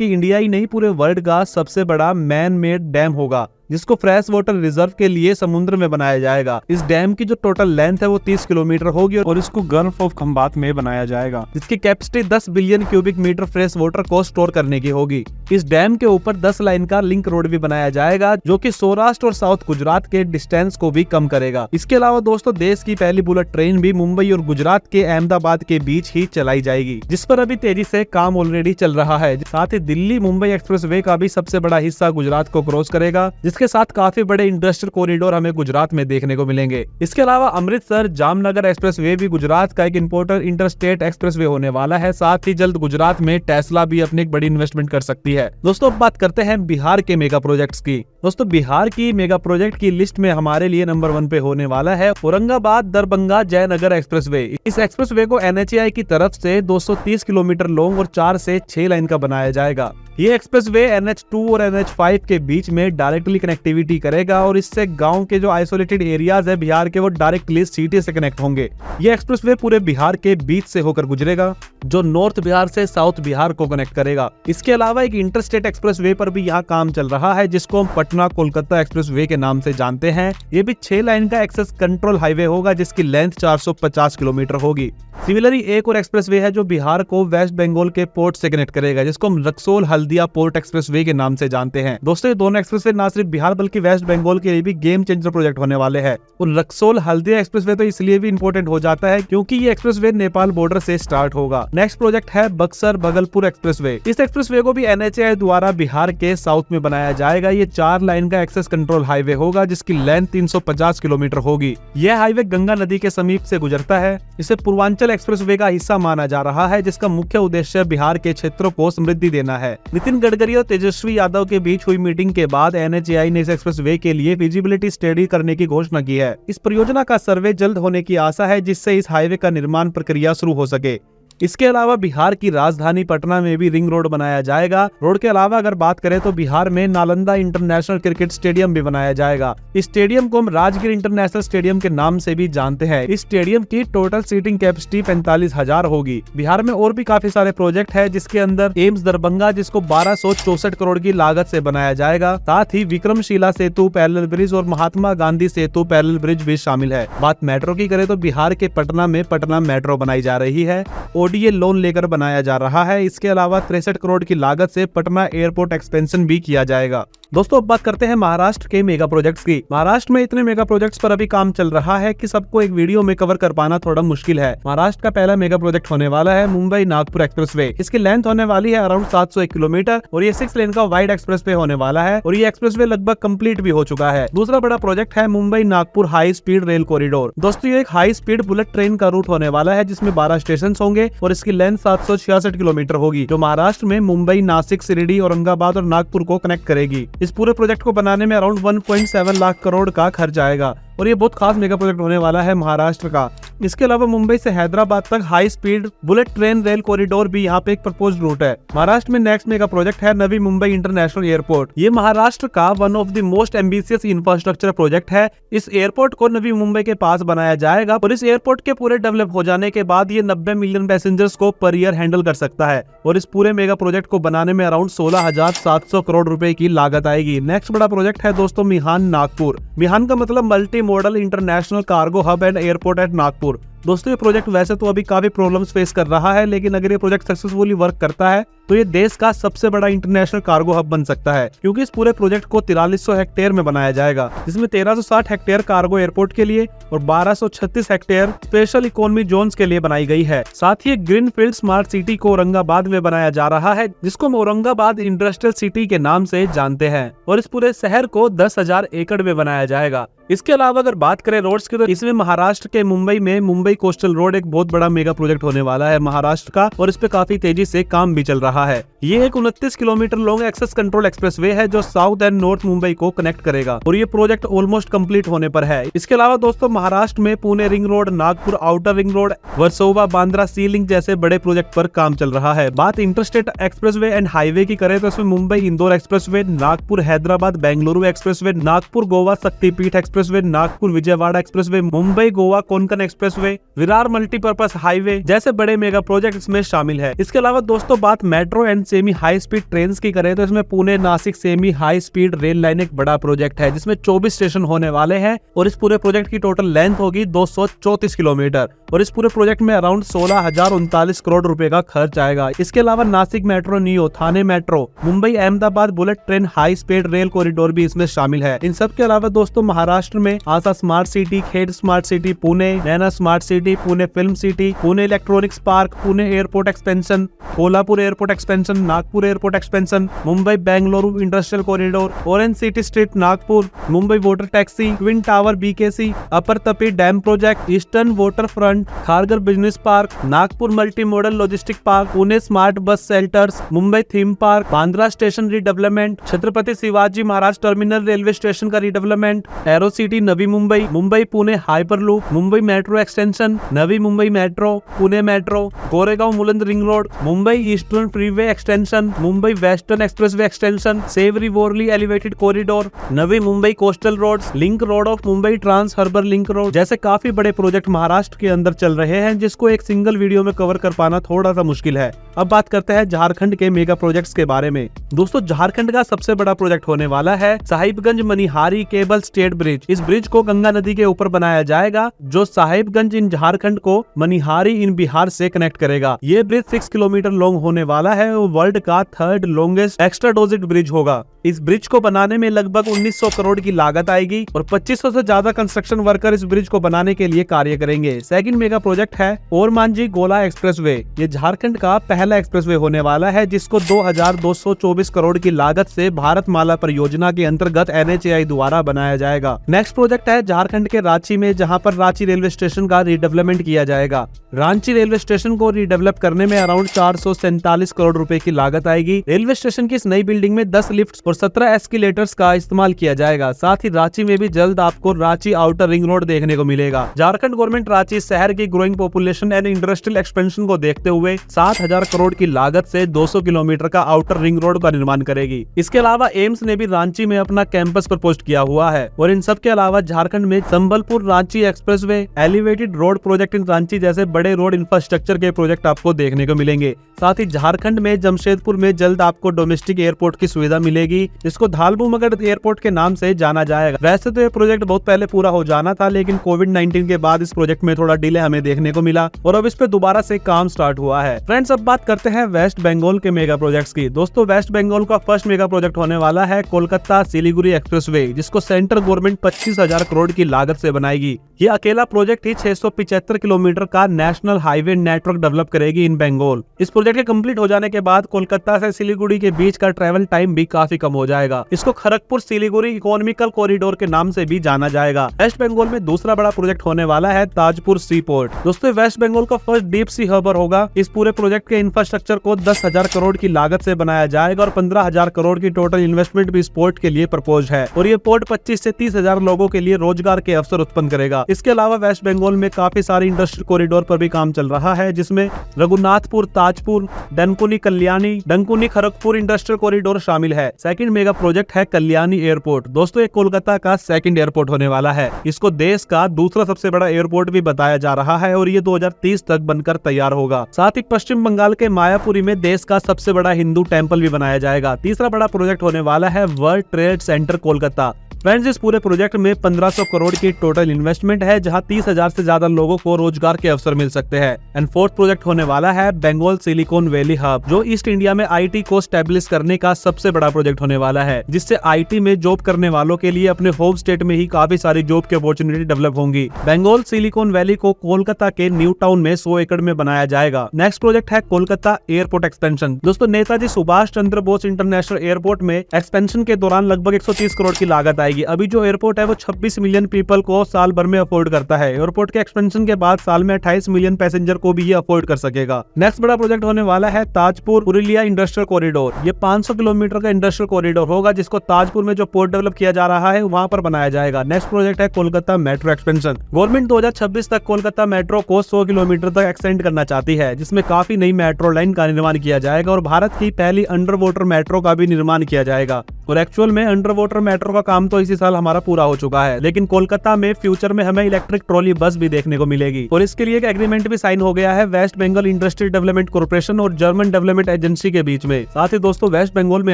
इंडिया ही नहीं पूरे वर्ल्ड का सबसे बड़ा मैन मेड डैम होगा, जिसको फ्रेश वाटर रिजर्व के लिए समुद्र में बनाया जाएगा। इस डैम की जो टोटल लेंथ है वो 30 किलोमीटर होगी और इसको गल्फ ऑफ खंबात में बनाया जाएगा, जिसकी capacity 10 billion cubic meter fresh water को स्टोर करने की होगी। इस डैम के ऊपर 10 लाइन का लिंक रोड भी बनाया जाएगा, जो कि सौराष्ट्र और साउथ गुजरात के डिस्टेंस को भी कम करेगा। इसके अलावा दोस्तों, देश की पहली बुलेट ट्रेन भी मुंबई और गुजरात के अहमदाबाद के बीच ही चलाई जाएगी, जिस पर अभी तेजी से काम ऑलरेडी चल रहा है। साथ ही दिल्ली मुंबई एक्सप्रेसवे का भी सबसे बड़ा हिस्सा गुजरात को क्रॉस करेगा, के साथ काफी बड़े इंडस्ट्रियल कॉरिडोर हमें गुजरात में देखने को मिलेंगे। इसके अलावा अमृतसर जामनगर एक्सप्रेसवे भी गुजरात का एक इंपोर्टेंट इंटरस्टेट एक्सप्रेसवे होने वाला है। साथ ही जल्द गुजरात में टेस्ला भी अपनी एक बड़ी इन्वेस्टमेंट कर सकती है। दोस्तों, अब बात करते हैं बिहार के मेगा प्रोजेक्ट्स की। दोस्तों, बिहार की मेगा प्रोजेक्ट की लिस्ट में हमारे लिए नंबर 1 पे होने वाला है औरंगाबाद दरभंगा जयनगर एक्सप्रेसवे। इस एक्सप्रेसवे को NHAI की तरफ से 230 किलोमीटर लॉन्ग और 4 से 6 लाइन का बनाया जाएगा। ये एक्सप्रेसवे NH2 और NH5 के बीच में डायरेक्टली कनेक्टिविटी करेगा और इससे गांव के जो आइसोलेटेड एरियाज है बिहार के, वो डायरेक्टली सिटी से कनेक्ट होंगे। ये एक्सप्रेसवे पूरे बिहार के बीच से होकर गुजरेगा, जो नॉर्थ बिहार से साउथ बिहार को कनेक्ट करेगा। इसके अलावा एक इंटरस्टेट एक्सप्रेसवे पर भी यहाँ काम चल रहा है, जिसको हम पटना कोलकाता एक्सप्रेसवे के नाम से जानते हैं। ये भी 6 लाइन का एक्सेस कंट्रोल हाईवे होगा, जिसकी लेंथ 450 किलोमीटर होगी। सिमिलरली एक और एक्सप्रेसवे है जो बिहार को वेस्ट बंगाल के पोर्ट से कनेक्ट करेगा, जिसको हम रक्सौल हल्दिया पोर्ट एक्सप्रेसवे के नाम से जानते हैं। दोस्तों, ये दोनों एक्सप्रेसवे ना सिर्फ बिहार बल्कि वेस्ट बंगाल के लिए भी गेम चेंजर प्रोजेक्ट होने वाले हैं। और रक्सौल हल्दिया एक्सप्रेसवे तो इसलिए भी इंपॉर्टेंट हो जाता है क्योंकि ये एक्सप्रेसवे नेपाल बॉर्डर से स्टार्ट होगा। नेक्स्ट प्रोजेक्ट है बक्सर भगलपुर एक्सप्रेसवे। इस एक्सप्रेसवे को भी NHAI द्वारा बिहार के साउथ में बनाया जाएगा। ये 4 लाइन का एक्सेस कंट्रोल हाईवे होगा, जिसकी लेंथ 350 किलोमीटर होगी। यह हाईवे गंगा नदी के समीप से गुजरता है। इसे पूर्वांचल एक्सप्रेसवे का हिस्सा माना जा रहा है, जिसका मुख्य उद्देश्य बिहार के क्षेत्रों को समृद्धि देना है। नितिन गडकरी और तेजस्वी यादव के बीच हुई मीटिंग के बाद NHAI INS एक्सप्रेसवे के लिए फिजिबिलिटी स्टडी करने की घोषणा की है। इस परियोजना का सर्वे जल्द होने की आशा है, जिससे इस हाईवे का निर्माण प्रक्रिया शुरू हो सके। इसके अलावा बिहार की राजधानी पटना में भी रिंग रोड बनाया जाएगा। रोड के अलावा अगर बात करें तो बिहार में नालंदा इंटरनेशनल क्रिकेट स्टेडियम भी बनाया जाएगा। इस स्टेडियम को हम राजगीर इंटरनेशनल स्टेडियम के नाम से भी जानते हैं। इस स्टेडियम की टोटल सीटिंग कैपेसिटी 45,000 होगी। बिहार में और भी काफी सारे प्रोजेक्ट है, जिसके अंदर एम्स दरभंगा, जिसको 1264 करोड़ की लागत से बनाया जाएगा। साथ ही विक्रमशिला सेतु पैरेलल ब्रिज और महात्मा गांधी सेतु पैरेलल ब्रिज भी शामिल है। बात मेट्रो की करें तो बिहार के पटना में पटना मेट्रो बनाई जा रही है। ODA लोन लेकर बनाया जा रहा है। इसके अलावा 63 करोड़ की लागत से पटना एयरपोर्ट एक्सपेंशन भी किया जाएगा। दोस्तों अब बात करते हैं महाराष्ट्र के मेगा प्रोजेक्ट्स की। महाराष्ट्र में इतने मेगा प्रोजेक्ट्स पर अभी काम चल रहा है कि सबको एक वीडियो में कवर कर पाना थोड़ा मुश्किल है। महाराष्ट्र का पहला मेगा प्रोजेक्ट होने वाला है मुंबई नागपुर एक्सप्रेसवे। इसकी लेंथ होने वाली है अराउंड 701 किलोमीटर और ये 6 लेन का वाइड एक्सप्रेसवे होने वाला है और ये एक्सप्रेसवे लगभग कंप्लीट भी हो चुका है। दूसरा बड़ा प्रोजेक्ट है Mumbai Nagpur high speed rail corridor. दोस्तों ये एक हाई स्पीड बुलेट ट्रेन का रूट होने वाला है, जिसमें 12 स्टेशन होंगे और इसकी लेंथ 766 किलोमीटर होगी, जो महाराष्ट्र में मुंबई, नासिक, शिरडी, औरंगाबाद और नागपुर को कनेक्ट करेगी। इस पूरे प्रोजेक्ट को बनाने में अराउंड 1.7 लाख करोड़ का खर्च आएगा और ये बहुत खास मेगा प्रोजेक्ट होने वाला है महाराष्ट्र का। इसके अलावा मुंबई से हैदराबाद तक high speed bullet train rail corridor भी यहाँ पे एक प्रपोज्ड रूट है। महाराष्ट्र में नेक्स्ट मेगा प्रोजेक्ट है नवी मुंबई इंटरनेशनल एयरपोर्ट। ये महाराष्ट्र का one of the most ambitious infrastructure project है। इस एयरपोर्ट को नवी मुंबई के पास बनाया जाएगा और इस एयरपोर्ट के पूरे डेवलप हो जाने के बाद ये 90 मिलियन पैसेंजर्स को पर ईयर हैंडल कर सकता है और इस पूरे मेगा प्रोजेक्ट को बनाने में अराउंड 16,700 करोड़ रुपए की लागत आएगी। नेक्स्ट बड़ा प्रोजेक्ट है दोस्तों मिहान नागपुर। मिहान का मतलब multi modal international cargo hub and airport at Nagpur. दोस्तों ये प्रोजेक्ट वैसे तो अभी काफी प्रॉब्लम्स फेस कर रहा है, लेकिन अगर ये प्रोजेक्ट सक्सेसफुली वर्क करता है तो ये देश का सबसे बड़ा इंटरनेशनल कार्गो हब बन सकता है, क्योंकि इस पूरे प्रोजेक्ट को 4300 हेक्टेयर में बनाया जाएगा, जिसमें 1360 हेक्टेयर कार्गो एयरपोर्ट के लिए और 1236 हेक्टेयर स्पेशल इकोनॉमी जोन्स के लिए बनाई गई है। साथ ही ग्रीनफील्ड स्मार्ट सिटी को औरंगाबाद में बनाया जा रहा है, जिसको हम औरंगाबाद इंडस्ट्रियल सिटी के नाम से जानते हैं और इस पूरे शहर को 10,000 एकड़ में बनाया जाएगा। इसके अलावा अगर बात करें रोड्स की तो इसमें महाराष्ट्र के मुंबई में मुंबई कोस्टल रोड एक बहुत बड़ा मेगा प्रोजेक्ट होने वाला है महाराष्ट्र का और इस पे काफी तेजी से काम भी चल रहा है। ये एक 29 kilometre long axis control expressway है जो साउथ एंड नॉर्थ मुंबई को कनेक्ट करेगा और ये प्रोजेक्ट ऑलमोस्ट कंप्लीट होने पर है। इसके अलावा दोस्तों महाराष्ट्र में Pune ring road, Nagpur outer ring road, Versova Bandra sea link जैसे बड़े प्रोजेक्ट पर काम चल रहा है। बात इंटरस्टेट एक्सप्रेसवे एंड हाईवे की करें तो इसमें मुंबई इंदौर एक्सप्रेसवे, नागपुर हैदराबाद बेंगलुरु एक्सप्रेसवे, नागपुर गोवा शक्तिपीठ expressway, Nagpur Vijayawada expressway, Mumbai Goa Konkan expressway, Virar multipurpose highway जैसे बड़े मेगा प्रोजेक्ट इसमें शामिल है। इसके अलावा दोस्तों बात metro and semi high speed train की करें तो इसमें Pune Nashik semi high speed rail line एक बड़ा प्रोजेक्ट है, जिसमें 24 स्टेशन होने वाले हैं और इस पूरे प्रोजेक्ट की टोटल लेंथ होगी 234 किलोमीटर और इस पूरे प्रोजेक्ट में अराउंड 16,039 करोड़ रुपए का खर्च आएगा। इसके अलावा Nashik metro, neo, Thane metro, Mumbai Ahmedabad bullet train high speed rail corridor भी इसमें शामिल है। इन सब के अलावा दोस्तों महाराष्ट्र में आसा smart city, Khed smart city Pune, Naina smart city Pune, film city Pune, electronics park Pune, airport expansion, Kolhapur airport expansion, Nagpur airport expansion, Mumbai Bengaluru industrial corridor, orange city street Nagpur, Mumbai water taxi, twin tower BKC, upper Tapi dam project, eastern water front, Kharghar business park, Nagpur multi modal logistic park, Pune smart bus shelters, Mumbai theme park, Bandra station redevelopment, Chhatrapati Shivaji महाराज terminal railway station का redevelopment, aero city Navi Mumbai, Mumbai Pune hyperloop, Mumbai metro extension, Navi Mumbai metro, Pune metro, Goregaon Mulund ring road, Mumbai eastern freeway extension, Mumbai western expressway extension, Sewri Worli elevated corridor, Navi Mumbai coastal roads, link road of Mumbai trans harbour link road जैसे काफी बड़े project Maharashtra के अंदर चल रहे हैं, जिसको एक सिंगल वीडियो में कवर कर पाना थोड़ा सा मुश्किल है। अब बात करते हैं झारखंड के मेगा प्रोजेक्ट्स के बारे में। दोस्तों झारखंड का सबसे बड़ा प्रोजेक्ट होने वाला है Sahibganj Manihari cable stayed bridge. इस ब्रिज को गंगा नदी के ऊपर बनाया जाएगा, जो साहिबगंज इन झारखंड को मनिहारी इन बिहार से कनेक्ट करेगा। ये ब्रिज 6 किलोमीटर लॉन्ग होने वाला है और वर्ल्ड का 3rd लॉन्गेस्ट एक्स्ट्रा डोजिट ब्रिज होगा। इस ब्रिज को बनाने में लगभग 1900 करोड़ की लागत आएगी और 2500 से ज्यादा कंस्ट्रक्शन वर्कर इस ब्रिज को बनाने के लिए कार्य करेंगे। सेकंड मेगा प्रोजेक्ट है ओरमांझी गोला एक्सप्रेसवे। ये झारखंड का पहला एक्सप्रेसवे होने वाला है, जिसको 2224 करोड़ की लागत से भारतमाला परियोजना के अंतर्गत NHAI द्वारा बनाया जाएगा। नेक्स्ट प्रोजेक्ट है झारखंड के रांची में, जहां पर रांची रेलवे स्टेशन का रीडेवलपमेंट किया जाएगा। रांची रेलवे स्टेशन को रीडेवलप करने में अराउंड 447 करोड़ रुपए की लागत आएगी। रेलवे स्टेशन की इस नई बिल्डिंग में 10 लिफ्ट और 17 एस्केलेटर्स का इस्तेमाल किया जाएगा। साथ ही रांची में भी जल्द आपको रांची आउटर रिंग रोड देखने को मिलेगा। झारखंड गवर्नमेंट रांची शहर की growing population and industrial expansion को देखते हुए 7,000 करोड़ की लागत से 200 किलोमीटर का आउटर रिंग रोड का निर्माण करेगी। इसके अलावा एम्स ने भी रांची में अपना कैंपस प्रपोज किया हुआ है। और इन सब के अलावा झारखंड में Sambalpur Ranchi expressway, elevated road project in Ranchi जैसे बड़े रोड इंफ्रास्ट्रक्चर के प्रोजेक्ट आपको देखने को मिलेंगे। साथ ही झारखंड में जमशेदपुर में जल्द आपको डोमेस्टिक एयरपोर्ट की सुविधा मिलेगी, जिसको धालबू मगध एयरपोर्ट के नाम से जाना जाएगा। वैसे तो ये प्रोजेक्ट बहुत पहले पूरा हो जाना था, लेकिन कोविड-19 के बाद इस प्रोजेक्ट में थोड़ा डिले हमें देखने को मिला और अब इस पे दोबारा से काम स्टार्ट हुआ है। फ्रेंड्स, अब बात करते हैं वेस्ट बंगाल के मेगा प्रोजेक्ट्स की। दोस्तों, वेस्ट बंगाल का फर्स्ट मेगा प्रोजेक्ट होने वाला है कोलकाता सिलीगुड़ी एक्सप्रेसवे, जिसको सेंट्रल गवर्नमेंट 25,000 करोड़ की लागत से बनाएगी। ये अकेला प्रोजेक्ट ही 675 किलोमीटर का नेशनल हाईवे नेटवर्क डेवलप करेगी इन बंगाल। इस प्रोजेक्ट के कंप्लीट हो जाने के बाद कोलकाता से सिलीगुड़ी के बीच का ट्रेवल टाइम भी काफी कम हो जाएगा। इसको खड़गपुर सिलीगुड़ी इकोनॉमिकल कॉरिडोर के नाम से भी जाना जाएगा। वेस्ट बंगाल में दूसरा बड़ा प्रोजेक्ट होने वाला है ताजपुर सी पोर्ट। दोस्तों, वेस्ट बंगाल का फर्स्ट डीप सी हार्बर होगा। इस पूरे प्रोजेक्ट के इंफ्रास्ट्रक्चर को 10,000 करोड़ की लागत से बनाया जाएगा और 15,000 करोड़ की टोटल इन्वेस्टमेंट भी इस पोर्ट के लिए प्रपोज है। और ये पोर्ट 25 से 30,000 लोगों के लिए रोजगार के अवसर उत्पन्न करेगा। इसके अलावा वेस्ट बंगाल में काफी सारी इंडस्ट्रियल कॉरिडोर पर भी काम चल रहा है, जिसमें रघुनाथपुर ताजपुर, डनकुनी कल्याणी, डंकुनी खड़गपुर इंडस्ट्रियल कॉरिडोर शामिल है। सेकंड मेगा प्रोजेक्ट है कल्याणी एयरपोर्ट। दोस्तों, ये कोलकाता का सेकंड एयरपोर्ट होने वाला है। इसको देश का दूसरा सबसे बड़ा एयरपोर्ट भी बताया जा रहा है और ये 2030 तक बनकर तैयार होगा। साथ ही पश्चिम बंगाल के मायापुरी में देश का सबसे बड़ा हिंदू टेम्पल भी बनाया जाएगा। तीसरा बड़ा प्रोजेक्ट होने वाला है world trade centre Kolkata. Friends, इस पूरे प्रोजेक्ट में 1500 करोड़ की टोटल इन्वेस्टमेंट है, जहां 30,000 से ज्यादा लोगों को रोजगार के अवसर मिल सकते हैं। एंड फोर्थ प्रोजेक्ट होने वाला है बंगाल सिलिकॉन वैली हब, जो ईस्ट इंडिया में आईटी को स्टैब्लिश करने का सबसे बड़ा प्रोजेक्ट होने वाला है, जिससे आईटी में जॉब करने वालों के लिए अपने होम स्टेट में ही काफी सारी जॉब की अपॉर्चुनिटी डेवलप होंगी। बंगाल सिलिकॉन वैली को कोलकाता के न्यू टाउन में 100 एकड़ में बनाया जाएगा। नेक्स्ट प्रोजेक्ट है कोलकाता एयरपोर्ट एक्सपेंशन। दोस्तों, नेताजी सुभाष चंद्र बोस इंटरनेशनल एयरपोर्ट में एक्सपेंशन के दौरान लगभग 130 करोड़ की लागत आएगी। अभी जो एयरपोर्ट है वो 26 मिलियन पीपल को साल भर में अफोर्ड करता है। एयरपोर्ट के एक्सपेंशन के बाद साल में 28 मिलियन पैसेंजर को भी ये अफोर्ड कर सकेगा। नेक्स्ट बड़ा प्रोजेक्ट होने वाला है ताजपुर पुरुलिया इंडस्ट्रियल कॉरिडोर। ये 500 किलोमीटर का इंडस्ट्रियल कॉरिडोर होगा, जिसको ताजपुर में जो पोर्ट डेवलप किया जा रहा है वहाँ पर बनाया जाएगा। नेक्स्ट प्रोजेक्ट है कोलकाता मेट्रो एक्सपेंशन। गवर्नमेंट 2026 तक कोलकाता मेट्रो को 100 किलोमीटर तक एक्सटेंड करना चाहती है, जिसमें काफी नई मेट्रो लाइन का निर्माण किया जाएगा और भारत की पहली अंडर वाटर मेट्रो का भी निर्माण किया जाएगा। और एक्चुअल में अंडर वाटर मेट्रो का काम तो इसी साल हमारा पूरा हो चुका है, लेकिन कोलकाता में फ्यूचर में हमें इलेक्ट्रिक ट्रॉली बस भी देखने को मिलेगी। और इसके लिए एक एग्रीमेंट भी साइन हो गया है West Bengal industrial development corporation और जर्मन डेवलपमेंट एजेंसी के बीच में। साथ ही दोस्तों, वेस्ट बंगाल में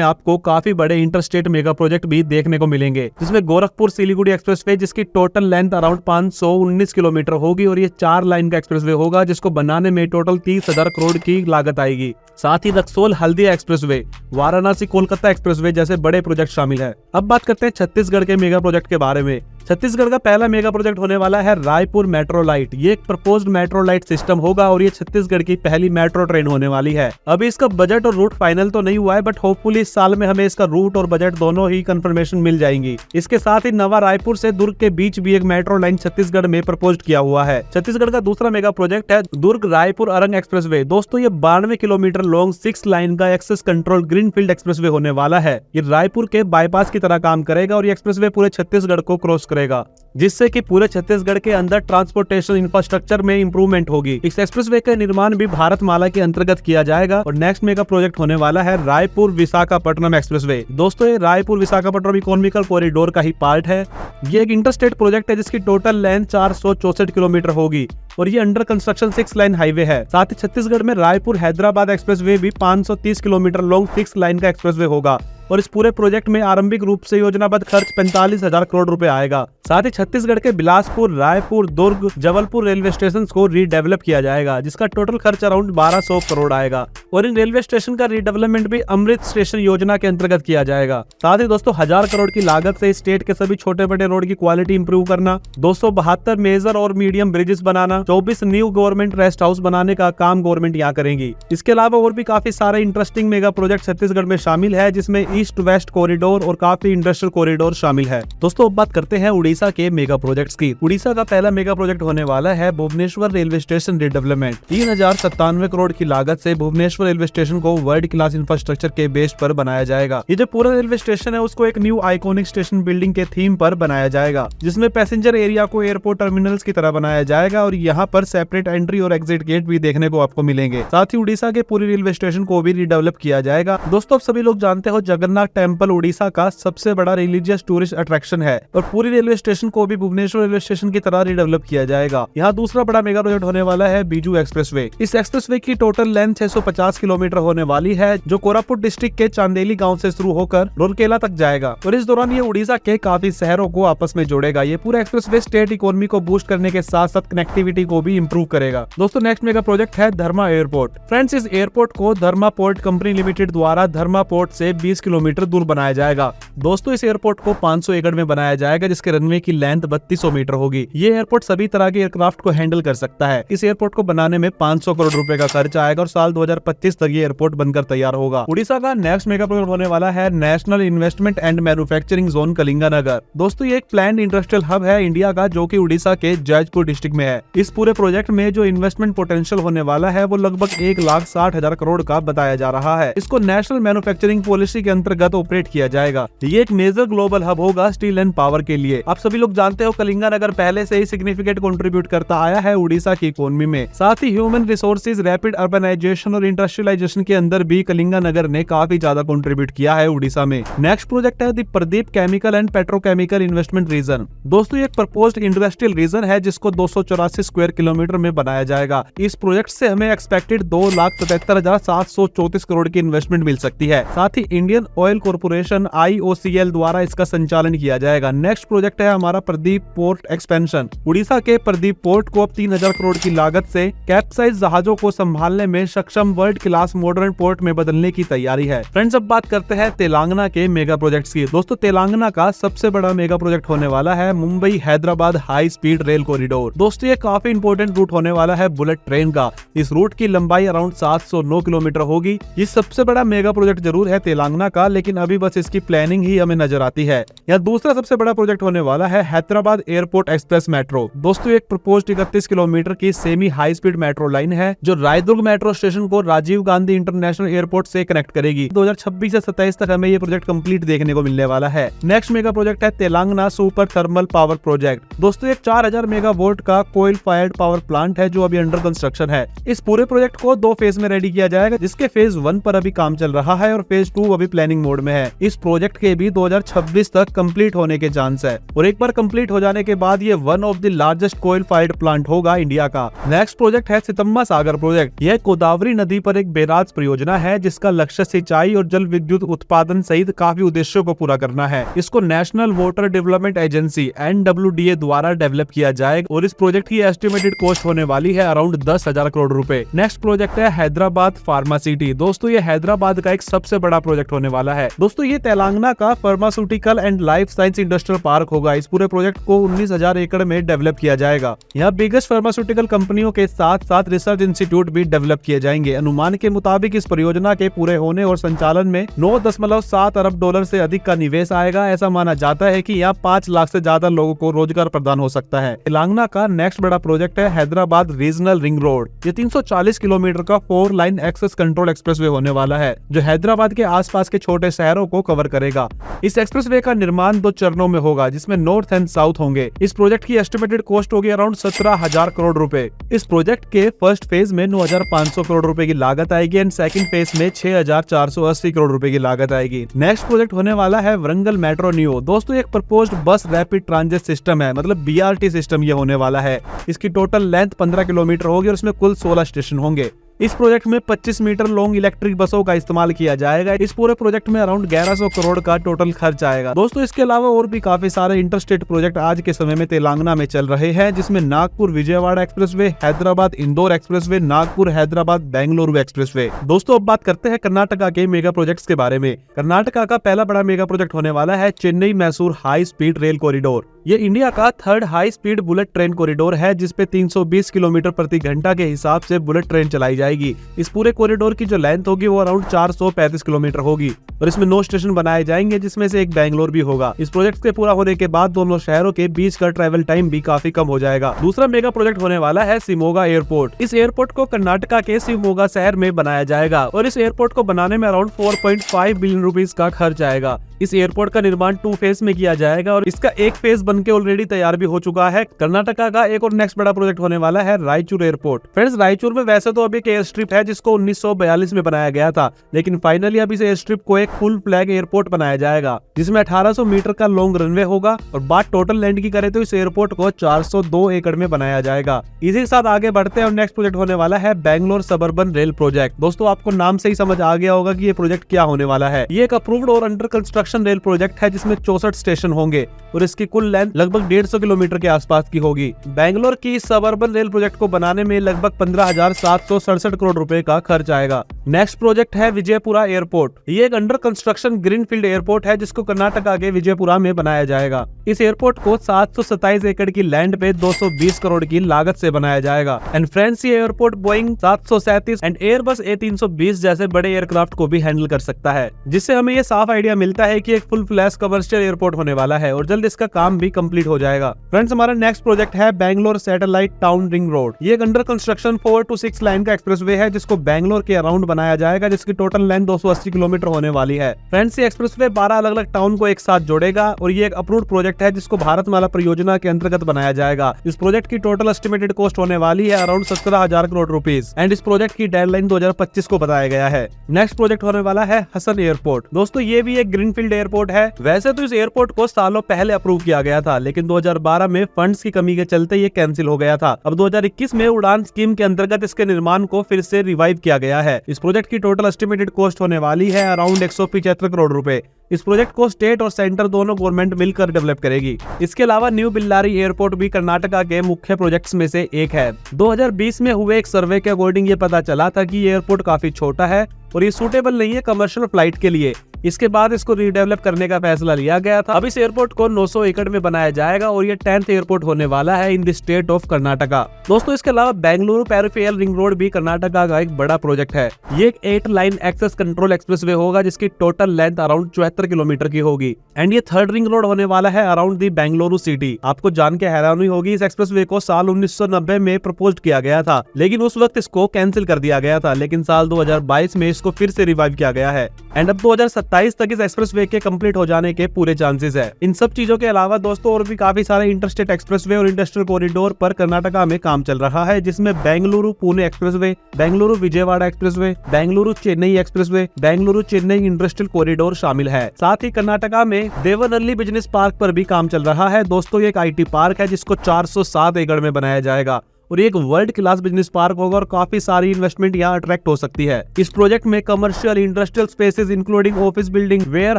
आपको काफी बड़े इंटरस्टेट मेगा प्रोजेक्ट भी देखने को मिलेंगे, जिसमें गोरखपुर सिलीगुड़ी एक्सप्रेसवे, जिसकी टोटल लेंथ अराउंड 519 किलोमीटर होगी और ये 4 लाइन का एक्सप्रेसवे होगा, जिसको बनाने में टोटल 30,000 करोड़ की लागत आएगी। साथ ही रक्सोल हल्दिया एक्सप्रेसवे, वाराणसी कोलकाता एक्सप्रेसवे जैसे बड़े प्रोजेक्ट शामिल है। अब बात करते हैं छत्तीसगढ़ के मेगा प्रोजेक्ट के बारे में। छत्तीसगढ़ का पहला मेगा प्रोजेक्ट होने वाला है रायपुर मेट्रो लाइट। ये एक प्रपोज्ड मेट्रो लाइट सिस्टम होगा और ये छत्तीसगढ़ की पहली मेट्रो ट्रेन होने वाली है। अभी इसका बजट और रूट फाइनल तो नहीं हुआ है, बट होपफुली इस साल में हमें इसका रूट और बजट दोनों ही कंफर्मेशन मिल जाएंगी। इसके साथ ही नवा रायपुर से दुर्ग के बीच भी एक मेट्रो लाइन छत्तीसगढ़ में प्रपोज किया हुआ है। छत्तीसगढ़ का दूसरा मेगा प्रोजेक्ट है दुर्ग रायपुर अरंग एक्सप्रेसवे। दोस्तों, ये 92 किलोमीटर लॉन्ग 6 लाइन का एक्सेस कंट्रोल ग्रीनफील्ड एक्सप्रेसवे होने वाला है। ये रायपुर के बाईपास की तरह काम करेगा और ये एक्सप्रेसवे पूरे छत्तीसगढ़ को क्रॉस करेगा, जिससे कि पूरे छत्तीसगढ़ के अंदर ट्रांसपोर्टेशन इंफ्रास्ट्रक्चर में इंप्रूवमेंट होगी। इस एक्सप्रेसवे का निर्माण भी भारतमाला के अंतर्गत किया जाएगा। और नेक्स्ट मेगा प्रोजेक्ट होने वाला है रायपुर विशाखापट्टनम एक्सप्रेसवे। दोस्तों, ये रायपुर विशाखापट्टनम इकोनॉमिकल कॉरिडोर का ही पार्ट है। ये एक इंटरस्टेट प्रोजेक्ट है, जिसकी टोटल लेंथ 464 किलोमीटर होगी और ये अंडर कंस्ट्रक्शन 6 लाइन हाईवे है। साथ ही छत्तीसगढ़ में रायपुर हैदराबाद एक्सप्रेसवे भी 530 किलोमीटर लॉन्ग 6 लाइन का एक्सप्रेसवे होगा और इस पूरे प्रोजेक्ट में आरंभिक रूप से योजनाबद्ध खर्च 45,000 करोड़ रुपए आएगा। साथ ही छत्तीसगढ़ के बिलासपुर, रायपुर, दुर्ग, जबलपुर रेलवे स्टेशन को रीडेवलप किया जाएगा, जिसका टोटल खर्च अराउंड 1200 करोड़ आएगा और इन रेलवे स्टेशन का रीडेवलपमेंट भी अमृत स्टेशन योजना के अंतर्गत किया जाएगा। साथ ही दोस्तों, 1000 करोड़ की लागत से स्टेट के सभी छोटे बड़े रोड की क्वालिटी इंप्रूव करना, 272 मेजर और मीडियम ब्रिजेस बनाना, 24 न्यू गवर्नमेंट रेस्ट हाउस बनाने का काम गवर्नमेंट यहाँ करेंगी। इसके अलावा और भी काफी सारे इंटरेस्टिंग मेगा प्रोजेक्ट छत्तीसगढ़ में शामिल है, जिसमें ईस्ट वेस्ट कॉरिडोर और काफी इंडस्ट्रियल कॉरिडोर शामिल है। दोस्तों अब बात करते हैं उड़ीसा के मेगा प्रोजेक्ट्स की। उड़ीसा का पहला मेगा प्रोजेक्ट होने वाला है Bhubaneswar railway station redevelopment. 3097 crore की लागत से भुवनेश्वर रेलवे स्टेशन को वर्ल्ड क्लास इंफ्रास्ट्रक्चर के बेस पर बनाया जाएगा। ये जो पूरा रेलवे स्टेशन है उसको एक न्यू आइकॉनिक स्टेशन बिल्डिंग के थीम पर बनाया जाएगा, जिसमें पैसेंजर एरिया को एयरपोर्ट टर्मिनल्स की तरह बनाया जाएगा और यहाँ पर सेपरेट एंट्री और एग्जिट गेट भी देखने को आपको मिलेंगे। साथ ही उड़ीसा के पूरी रेलवे स्टेशन को भी रिडेवलप किया जाएगा। दोस्तों आप सभी लोग जानते हो जगन्नाथ टेम्पल उड़ीसा का सबसे बड़ा रिलीजियस टूरिस्ट अट्रैक्शन है और पूरी रेलवे स्टेशन को भी भुवनेश्वर रेलवे स्टेशन की तरह रिडेवलप किया जाएगा। यहाँ दूसरा बड़ा मेगा प्रोजेक्ट होने वाला है बीजू एक्सप्रेसवे। इस एक्सप्रेसवे की टोटल लेंथ 650 किलोमीटर होने वाली है, जो कोरापुट डिस्ट्रिक्ट के चांदेली गांव से शुरू होकर रोरकेला तक जाएगा और इस दौरान ये उड़ीसा के काफी शहरों को आपस में जोड़ेगा। ये पूरा एक्सप्रेसवे स्टेट इकोनॉमी को बूस्ट करने के साथ साथ कनेक्टिविटी को भी इंप्रूव करेगा। दोस्तों नेक्स्ट मेगा प्रोजेक्ट है धर्मा एयरपोर्ट। फ्रेंड्स इस एयरपोर्ट को धर्मा पोर्ट कंपनी लिमिटेड द्वारा धर्मा पोर्ट से 20 किलोमीटर दूर बनाया जाएगा। दोस्तों इस एयरपोर्ट को 500 एकड़ में बनाया जाएगा, जिसके रनवे की लेंथ 3200 मीटर होगी। ये एयरपोर्ट सभी तरह के एयरक्राफ्ट को हैंडल कर सकता है। इस एयरपोर्ट को बनाने में 500 करोड़ रुपए का खर्च आएगा और साल 2025 तक ये एयरपोर्ट बनकर तैयार होगा। उड़ीसा का नेक्स्ट मेगा प्रोजेक्ट होने वाला है national investment and manufacturing zone Kalinganagar. दोस्तों ये एक प्लान्ड इंडस्ट्रियल हब है इंडिया का, जो कि उड़ीसा के जैजपुर डिस्ट्रिक्ट में है। इस पूरे प्रोजेक्ट में जो इन्वेस्टमेंट पोटेंशियल होने वाला है वो लगभग 1,60,000 करोड़ का बताया जा रहा है। इसको नेशनल मैन्युफैक्चरिंग पॉलिसी के अंतर्गत ऑपरेट किया जाएगा। ये एक मेजर ग्लोबल हब होगा स्टील एंड पावर के लिए। आप सभी लोग जानते हो कलिंगानगर पहले से ही सिग्निफिकेंट कंट्रीब्यूट करता आया है उड़ीसा की इकोनॉमी में। साथ ही ह्यूमन रिसोर्सेज, रैपिड अर्बनाइजेशन और इंडस्ट्रियलाइजेशन के अंदर भी कलिंगानगर ने काफी ज्यादा कंट्रीब्यूट किया है उड़ीसा में। नेक्स्ट प्रोजेक्ट है the Pradeep chemical and petrochemical investment region. दोस्तों एक प्रपोज्ड इंडस्ट्रियल रीजन है जिसको 284 स्क्वायर किलोमीटर में बनाया जाएगा। इस प्रोजेक्ट से हमें एक्सपेक्टेड 2,77,734 करोड़ की इन्वेस्टमेंट मिल सकती है। साथ ही इंडियन ऑयल कॉर्पोरेशन IOCL द्वारा इसका संचालन किया जाएगा। नेक्स्ट प्रोजेक्ट है हमारा प्रदीप पोर्ट एक्सपेंशन। उड़ीसा के प्रदीप पोर्ट को अब 3,000 करोड़ की लागत से कैप्साइज जहाजों को संभालने में सक्षम वर्ल्ड क्लास मॉडर्न पोर्ट में बदलने की तैयारी है। फ्रेंड्स अब बात करते हैं तेलंगाना के मेगा प्रोजेक्ट्स की। दोस्तों तेलंगाना का सबसे बड़ा मेगा प्रोजेक्ट होने वाला है Mumbai Hyderabad high speed rail corridor. दोस्तों ये काफी इंपोर्टेंट रूट होने वाला है बुलेट ट्रेन का। इस रूट की लंबाई अराउंड 709 किलोमीटर होगी। ये सबसे बड़ा मेगा प्रोजेक्ट जरूर है तेलंगाना का, लेकिन अभी बस इसकी प्लानिंग ही हमें नजर आती है। यहाँ दूसरा सबसे बड़ा प्रोजेक्ट होने वाला है हैदराबाद एयरपोर्ट एक्सप्रेस मेट्रो। दोस्तों एक प्रपोज्ड 31 किलोमीटर की semi high speed metro line है जो रायदुर्ग मेट्रो स्टेशन को राजीव गांधी इंटरनेशनल एयरपोर्ट से कनेक्ट करेगी। 2026 से 27 तक हमें ये प्रोजेक्ट कंप्लीट देखने को मिलने वाला है। नेक्स्ट मेगा प्रोजेक्ट है Telangana super thermal power project. दोस्तों एक 4000 मेगावाट का कोयल फायर्ड पावर प्लांट है जो अभी अंडर कंस्ट्रक्शन है। इस पूरे प्रोजेक्ट को 2 फेज में रेडी किया जाएगा, जिसके फेज 1 पर अभी काम चल रहा है और फेज 2 अभी प्लानिंग मोड में है। इस प्रोजेक्ट के भी 2026 तक कंप्लीट होने के चांस है और एक बार कंप्लीट हो जाने के बाद ये one of the largest coal fired plant होगा इंडिया का। नेक्स्ट प्रोजेक्ट है सितम्मा सागर प्रोजेक्ट। यह गोदावरी नदी पर एक बैराज परियोजना है जिसका लक्ष्य सिंचाई और जल विद्युत उत्पादन सहित काफी उद्देश्यों को पूरा करना है। इसको national water development agency NWDA द्वारा डेवलप किया जाएगा और इस प्रोजेक्ट की एस्टिमेटेड कॉस्ट होने वाली है अराउंड 10,000 करोड़ रुपए। नेक्स्ट प्रोजेक्ट है हैदराबाद फार्मा सिटी। दोस्तों ये हैदराबाद का एक सबसे बड़ा प्रोजेक्ट होने वाला है। दोस्तों ये तेलंगाना का pharmaceutical and life science industrial park होगा। इस पूरे प्रोजेक्ट को 19,000 एकड़ में डेवलप किया जाएगा। यहाँ बिगेस्ट फार्मास्यूटिकल कंपनियों के साथ साथ रिसर्च इंस्टीट्यूट भी डेवलप किए जाएंगे। अनुमान के मुताबिक इस परियोजना के पूरे होने और संचालन में 9.7 अरब डॉलर से अधिक का निवेश आएगा। ऐसा माना जाता है कि यहाँ 5 लाख से ज्यादा लोगों को रोजगार प्रदान हो सकता है। तेलंगाना का नेक्स्ट बड़ा प्रोजेक्ट है हैदराबाद रीजनल रिंग रोड। ये 340 किलोमीटर का 4 लाइन एक्सेस कंट्रोल एक्सप्रेसवे होने वाला है जो हैदराबाद के आसपास के छोटे शहरों को कवर करेगा। इस एक्सप्रेसवे का निर्माण 2 चरणों में होगा जिसमें नॉर्थ एंड साउथ होंगे। इस प्रोजेक्ट की एस्टिमेटेड कॉस्ट होगी अराउंड 17,000 करोड़ रुपए। इस प्रोजेक्ट के फर्स्ट फेज में 9,500 करोड़ रुपए की लागत आएगी एंड सेकंड फेज में 6,480 करोड़ रुपए की लागत आएगी। नेक्स्ट प्रोजेक्ट होने वाला है वरंगल मेट्रो नियो। दोस्तों एक प्रपोज्ड बस रैपिड ट्रांजिट सिस्टम है, मतलब BRT सिस्टम ये होने वाला है। इसकी टोटल लेंथ 15 किलोमीटर होगी और इसमें कुल 16 स्टेशन होंगे। इस प्रोजेक्ट में 25 मीटर लॉन्ग इलेक्ट्रिक बसों का इस्तेमाल किया जाएगा। इस पूरे प्रोजेक्ट में अराउंड 1100 करोड़ का टोटल खर्च आएगा। दोस्तों इसके अलावा और भी काफी सारे इंटरस्टेट प्रोजेक्ट आज के समय में तेलंगाना में चल रहे हैं, जिसमें Nagpur Vijayawada expressway, Hyderabad Indore expressway, Nagpur Hyderabad Bengaluru expressway. दोस्तों अब बात करते हैं कर्नाटका के मेगा प्रोजेक्ट्स के बारे में। कर्नाटका का पहला बड़ा मेगा प्रोजेक्ट होने वाला है Chennai Mysore high speed rail corridor. ये इंडिया का third high speed bullet train corridor है जिसपे 320 किलोमीटर प्रति घंटा के हिसाब से बुलेट ट्रेन चलाई जाएगी। इस पूरे कॉरिडोर की जो लेंथ होगी वो अराउंड 435 किलोमीटर होगी और इसमें 9 स्टेशन बनाए जाएंगे जिसमें से एक बैंगलोर भी होगा। इस प्रोजेक्ट के पूरा होने के बाद दोनों शहरों के बीच का ट्रैवल टाइम भी काफी कम हो जाएगा। दूसरा मेगा प्रोजेक्ट होने वाला है शिमोगा एयरपोर्ट। इस एयरपोर्ट को कर्नाटका के शिवमोगा शहर में बनाया जाएगा और इस एयरपोर्ट को बनाने में अराउंड 4.5 बिलियन रुपीस का खर्च आएगा। इस एयरपोर्ट का निर्माण 2 फेज में किया जाएगा और इसका एक फेज बनके ऑलरेडी तैयार भी हो चुका है। कर्नाटका का एक और नेक्स्ट बड़ा प्रोजेक्ट होने वाला है रायचूर एयरपोर्ट। फ्रेंड्स, रायचूर में वैसे तो अभी एक एयर स्ट्रिप है जिसको 1942 में बनाया गया था, लेकिन फाइनली अब इस एयर स्ट्रिप को एक फुल फ्लैग एयरपोर्ट बनाया जाएगा जिसमें 1800 मीटर का लॉन्ग रनवे होगा और बात टोटल लैंड की करें तो इस एयरपोर्ट को 402 एकड़ में बनाया जाएगा। इसी के साथ आगे बढ़ते हैं और नेक्स्ट प्रोजेक्ट होने वाला है बैंगलोर सबर्बन रेल प्रोजेक्ट। दोस्तों, आपको नाम से ही समझ आ गया होगा कि ये प्रोजेक्ट क्या होने वाला है। ये एक अप्रूव्ड और अंडर कंस्ट्रक्शन रेल प्रोजेक्ट है जिसमें 64 स्टेशन होंगे और इसकी कुल लेंथ लगभग 150 किलोमीटर के आसपास की होगी। बैंगलोर की सबर्बन रेल प्रोजेक्ट को बनाने में लगभग 15,767 करोड़ रुपए का खर्च आएगा। नेक्स्ट प्रोजेक्ट है विजयपुरा एयरपोर्ट। ये एक अंडर कंस्ट्रक्शन ग्रीनफील्ड एयरपोर्ट है जिसको कर्नाटका के विजयपुरा में बनाया जाएगा। इस एयरपोर्ट को 727 एकड़ की लैंड पे 220 करोड़ की लागत से बनाया जाएगा। एंड फ्रेंड्स, ये airport Boeing 737 and Airbus A320 जैसे बड़े एयरक्राफ्ट को भी हैंडल कर सकता है, जिससे हमें ये साफ आइडिया मिलता है कि एक फुल फ्लैश कमर्शियल एयरपोर्ट होने वाला है और जल्द इसका काम भी कंप्लीट हो जाएगा। फ्रेंड्स, हमारा नेक्स्ट प्रोजेक्ट है Bangalore satellite town ring road. ये एक अंडर कंस्ट्रक्शन 4 to 6 लाइन का एक्सप्रेसवे है जिसको बैंगलोर के अराउंड बनाया जाएगा, जिसकी टोटल लेंथ 280 किलोमीटर होने वाली है। फ्रेंड्स, ये एक्सप्रेसवे 12 अलग अलग टाउन को एक साथ जोड़ेगा और ये एक अप्रूव्ड प्रोजेक्ट है जिसको भारतमाला परियोजना के अंतर्गत बनाया जाएगा। इस प्रोजेक्ट की टोटल एस्टिमेटेड कॉस्ट होने वाली है अराउंड 17,000 करोड़ रुपीस एंड इस प्रोजेक्ट की डेडलाइन 2025 को बताया गया है। नेक्स्ट प्रोजेक्ट होने वाला है हसन एयरपोर्ट। दोस्तों, ये भी एक ग्रीनफील्ड एयरपोर्ट है। वैसे तो इस एयरपोर्ट को सालों पहले अप्रूव किया गया था, लेकिन 2012 में फंड्स की कमी के चलते ये कैंसिल हो गया था। अब 2021 में उड़ान स्कीम के अंतर्गत इसके निर्माण को फिर से रिवाइव किया गया है। इस प्रोजेक्ट की टोटल एस्टिमेटेड कॉस्ट होने वाली है अराउंड 175 करोड़ रुपए। इस प्रोजेक्ट को स्टेट और सेंटर दोनों गवर्नमेंट मिलकर डेवलप करेगी। इसके अलावा न्यू बिल्लारी एयरपोर्ट भी कर्नाटका के मुख्य प्रोजेक्ट्स में से एक है। 2020 में हुए एक सर्वे के अकॉर्डिंग ये पता चला था कि ये एयरपोर्ट काफी छोटा है और ये सूटेबल नहीं है कमर्शियल फ्लाइट के लिए। इसके बाद इसको रीडेवलप करने का फैसला लिया गया था। अब इस एयरपोर्ट को 900 एकड़ में बनाया जाएगा और ये 10th एयरपोर्ट होने वाला है in the state of Karnataka. दोस्तों, इसके अलावा बेंगलुरु पेरिफेरल रिंग रोड भी कर्नाटका का एक बड़ा प्रोजेक्ट है। ये एक 8 लाइन एक्सेस कंट्रोल एक्सप्रेसवे होगा जिसकी टोटल लेंथ अराउंड 74 किलोमीटर की होगी एंड ये 3rd रिंग रोड होने वाला है अराउंड दी बेंगलुरु सिटी। आपको जान के हैरानी होगी, इस एक्सप्रेसवे को साल 1990 में प्रपोज किया गया था, लेकिन उस वक्त इसको कैंसिल कर दिया गया था, लेकिन साल 2022 में इसको फिर से रिवाइव किया गया है एंड अब 2027 तक इस एक्सप्रेसवे के कंप्लीट हो जाने के पूरे चांसेस है। इन सब चीजों के अलावा दोस्तों और भी काफी सारे इंटरस्टेट एक्सप्रेसवे और इंडस्ट्रियल कॉरिडोर पर कर्नाटका में काम चल रहा है, जिसमें Bengaluru Pune expressway, Bengaluru Vijayawada expressway, Bengaluru Chennai expressway, Bengaluru Chennai industrial corridor शामिल है। साथ ही कर्नाटका में देवनहल्ली बिजनेस पार्क पर भी काम चल रहा है। दोस्तों, ये एक IT पार्क है जिसको 407 एकड़ में बनाया जाएगा और एक वर्ल्ड क्लास बिजनेस पार्क होगा और काफी सारी इन्वेस्टमेंट यहाँ अट्रैक्ट हो सकती है। इस प्रोजेक्ट में commercial industrial spaces including office building, ware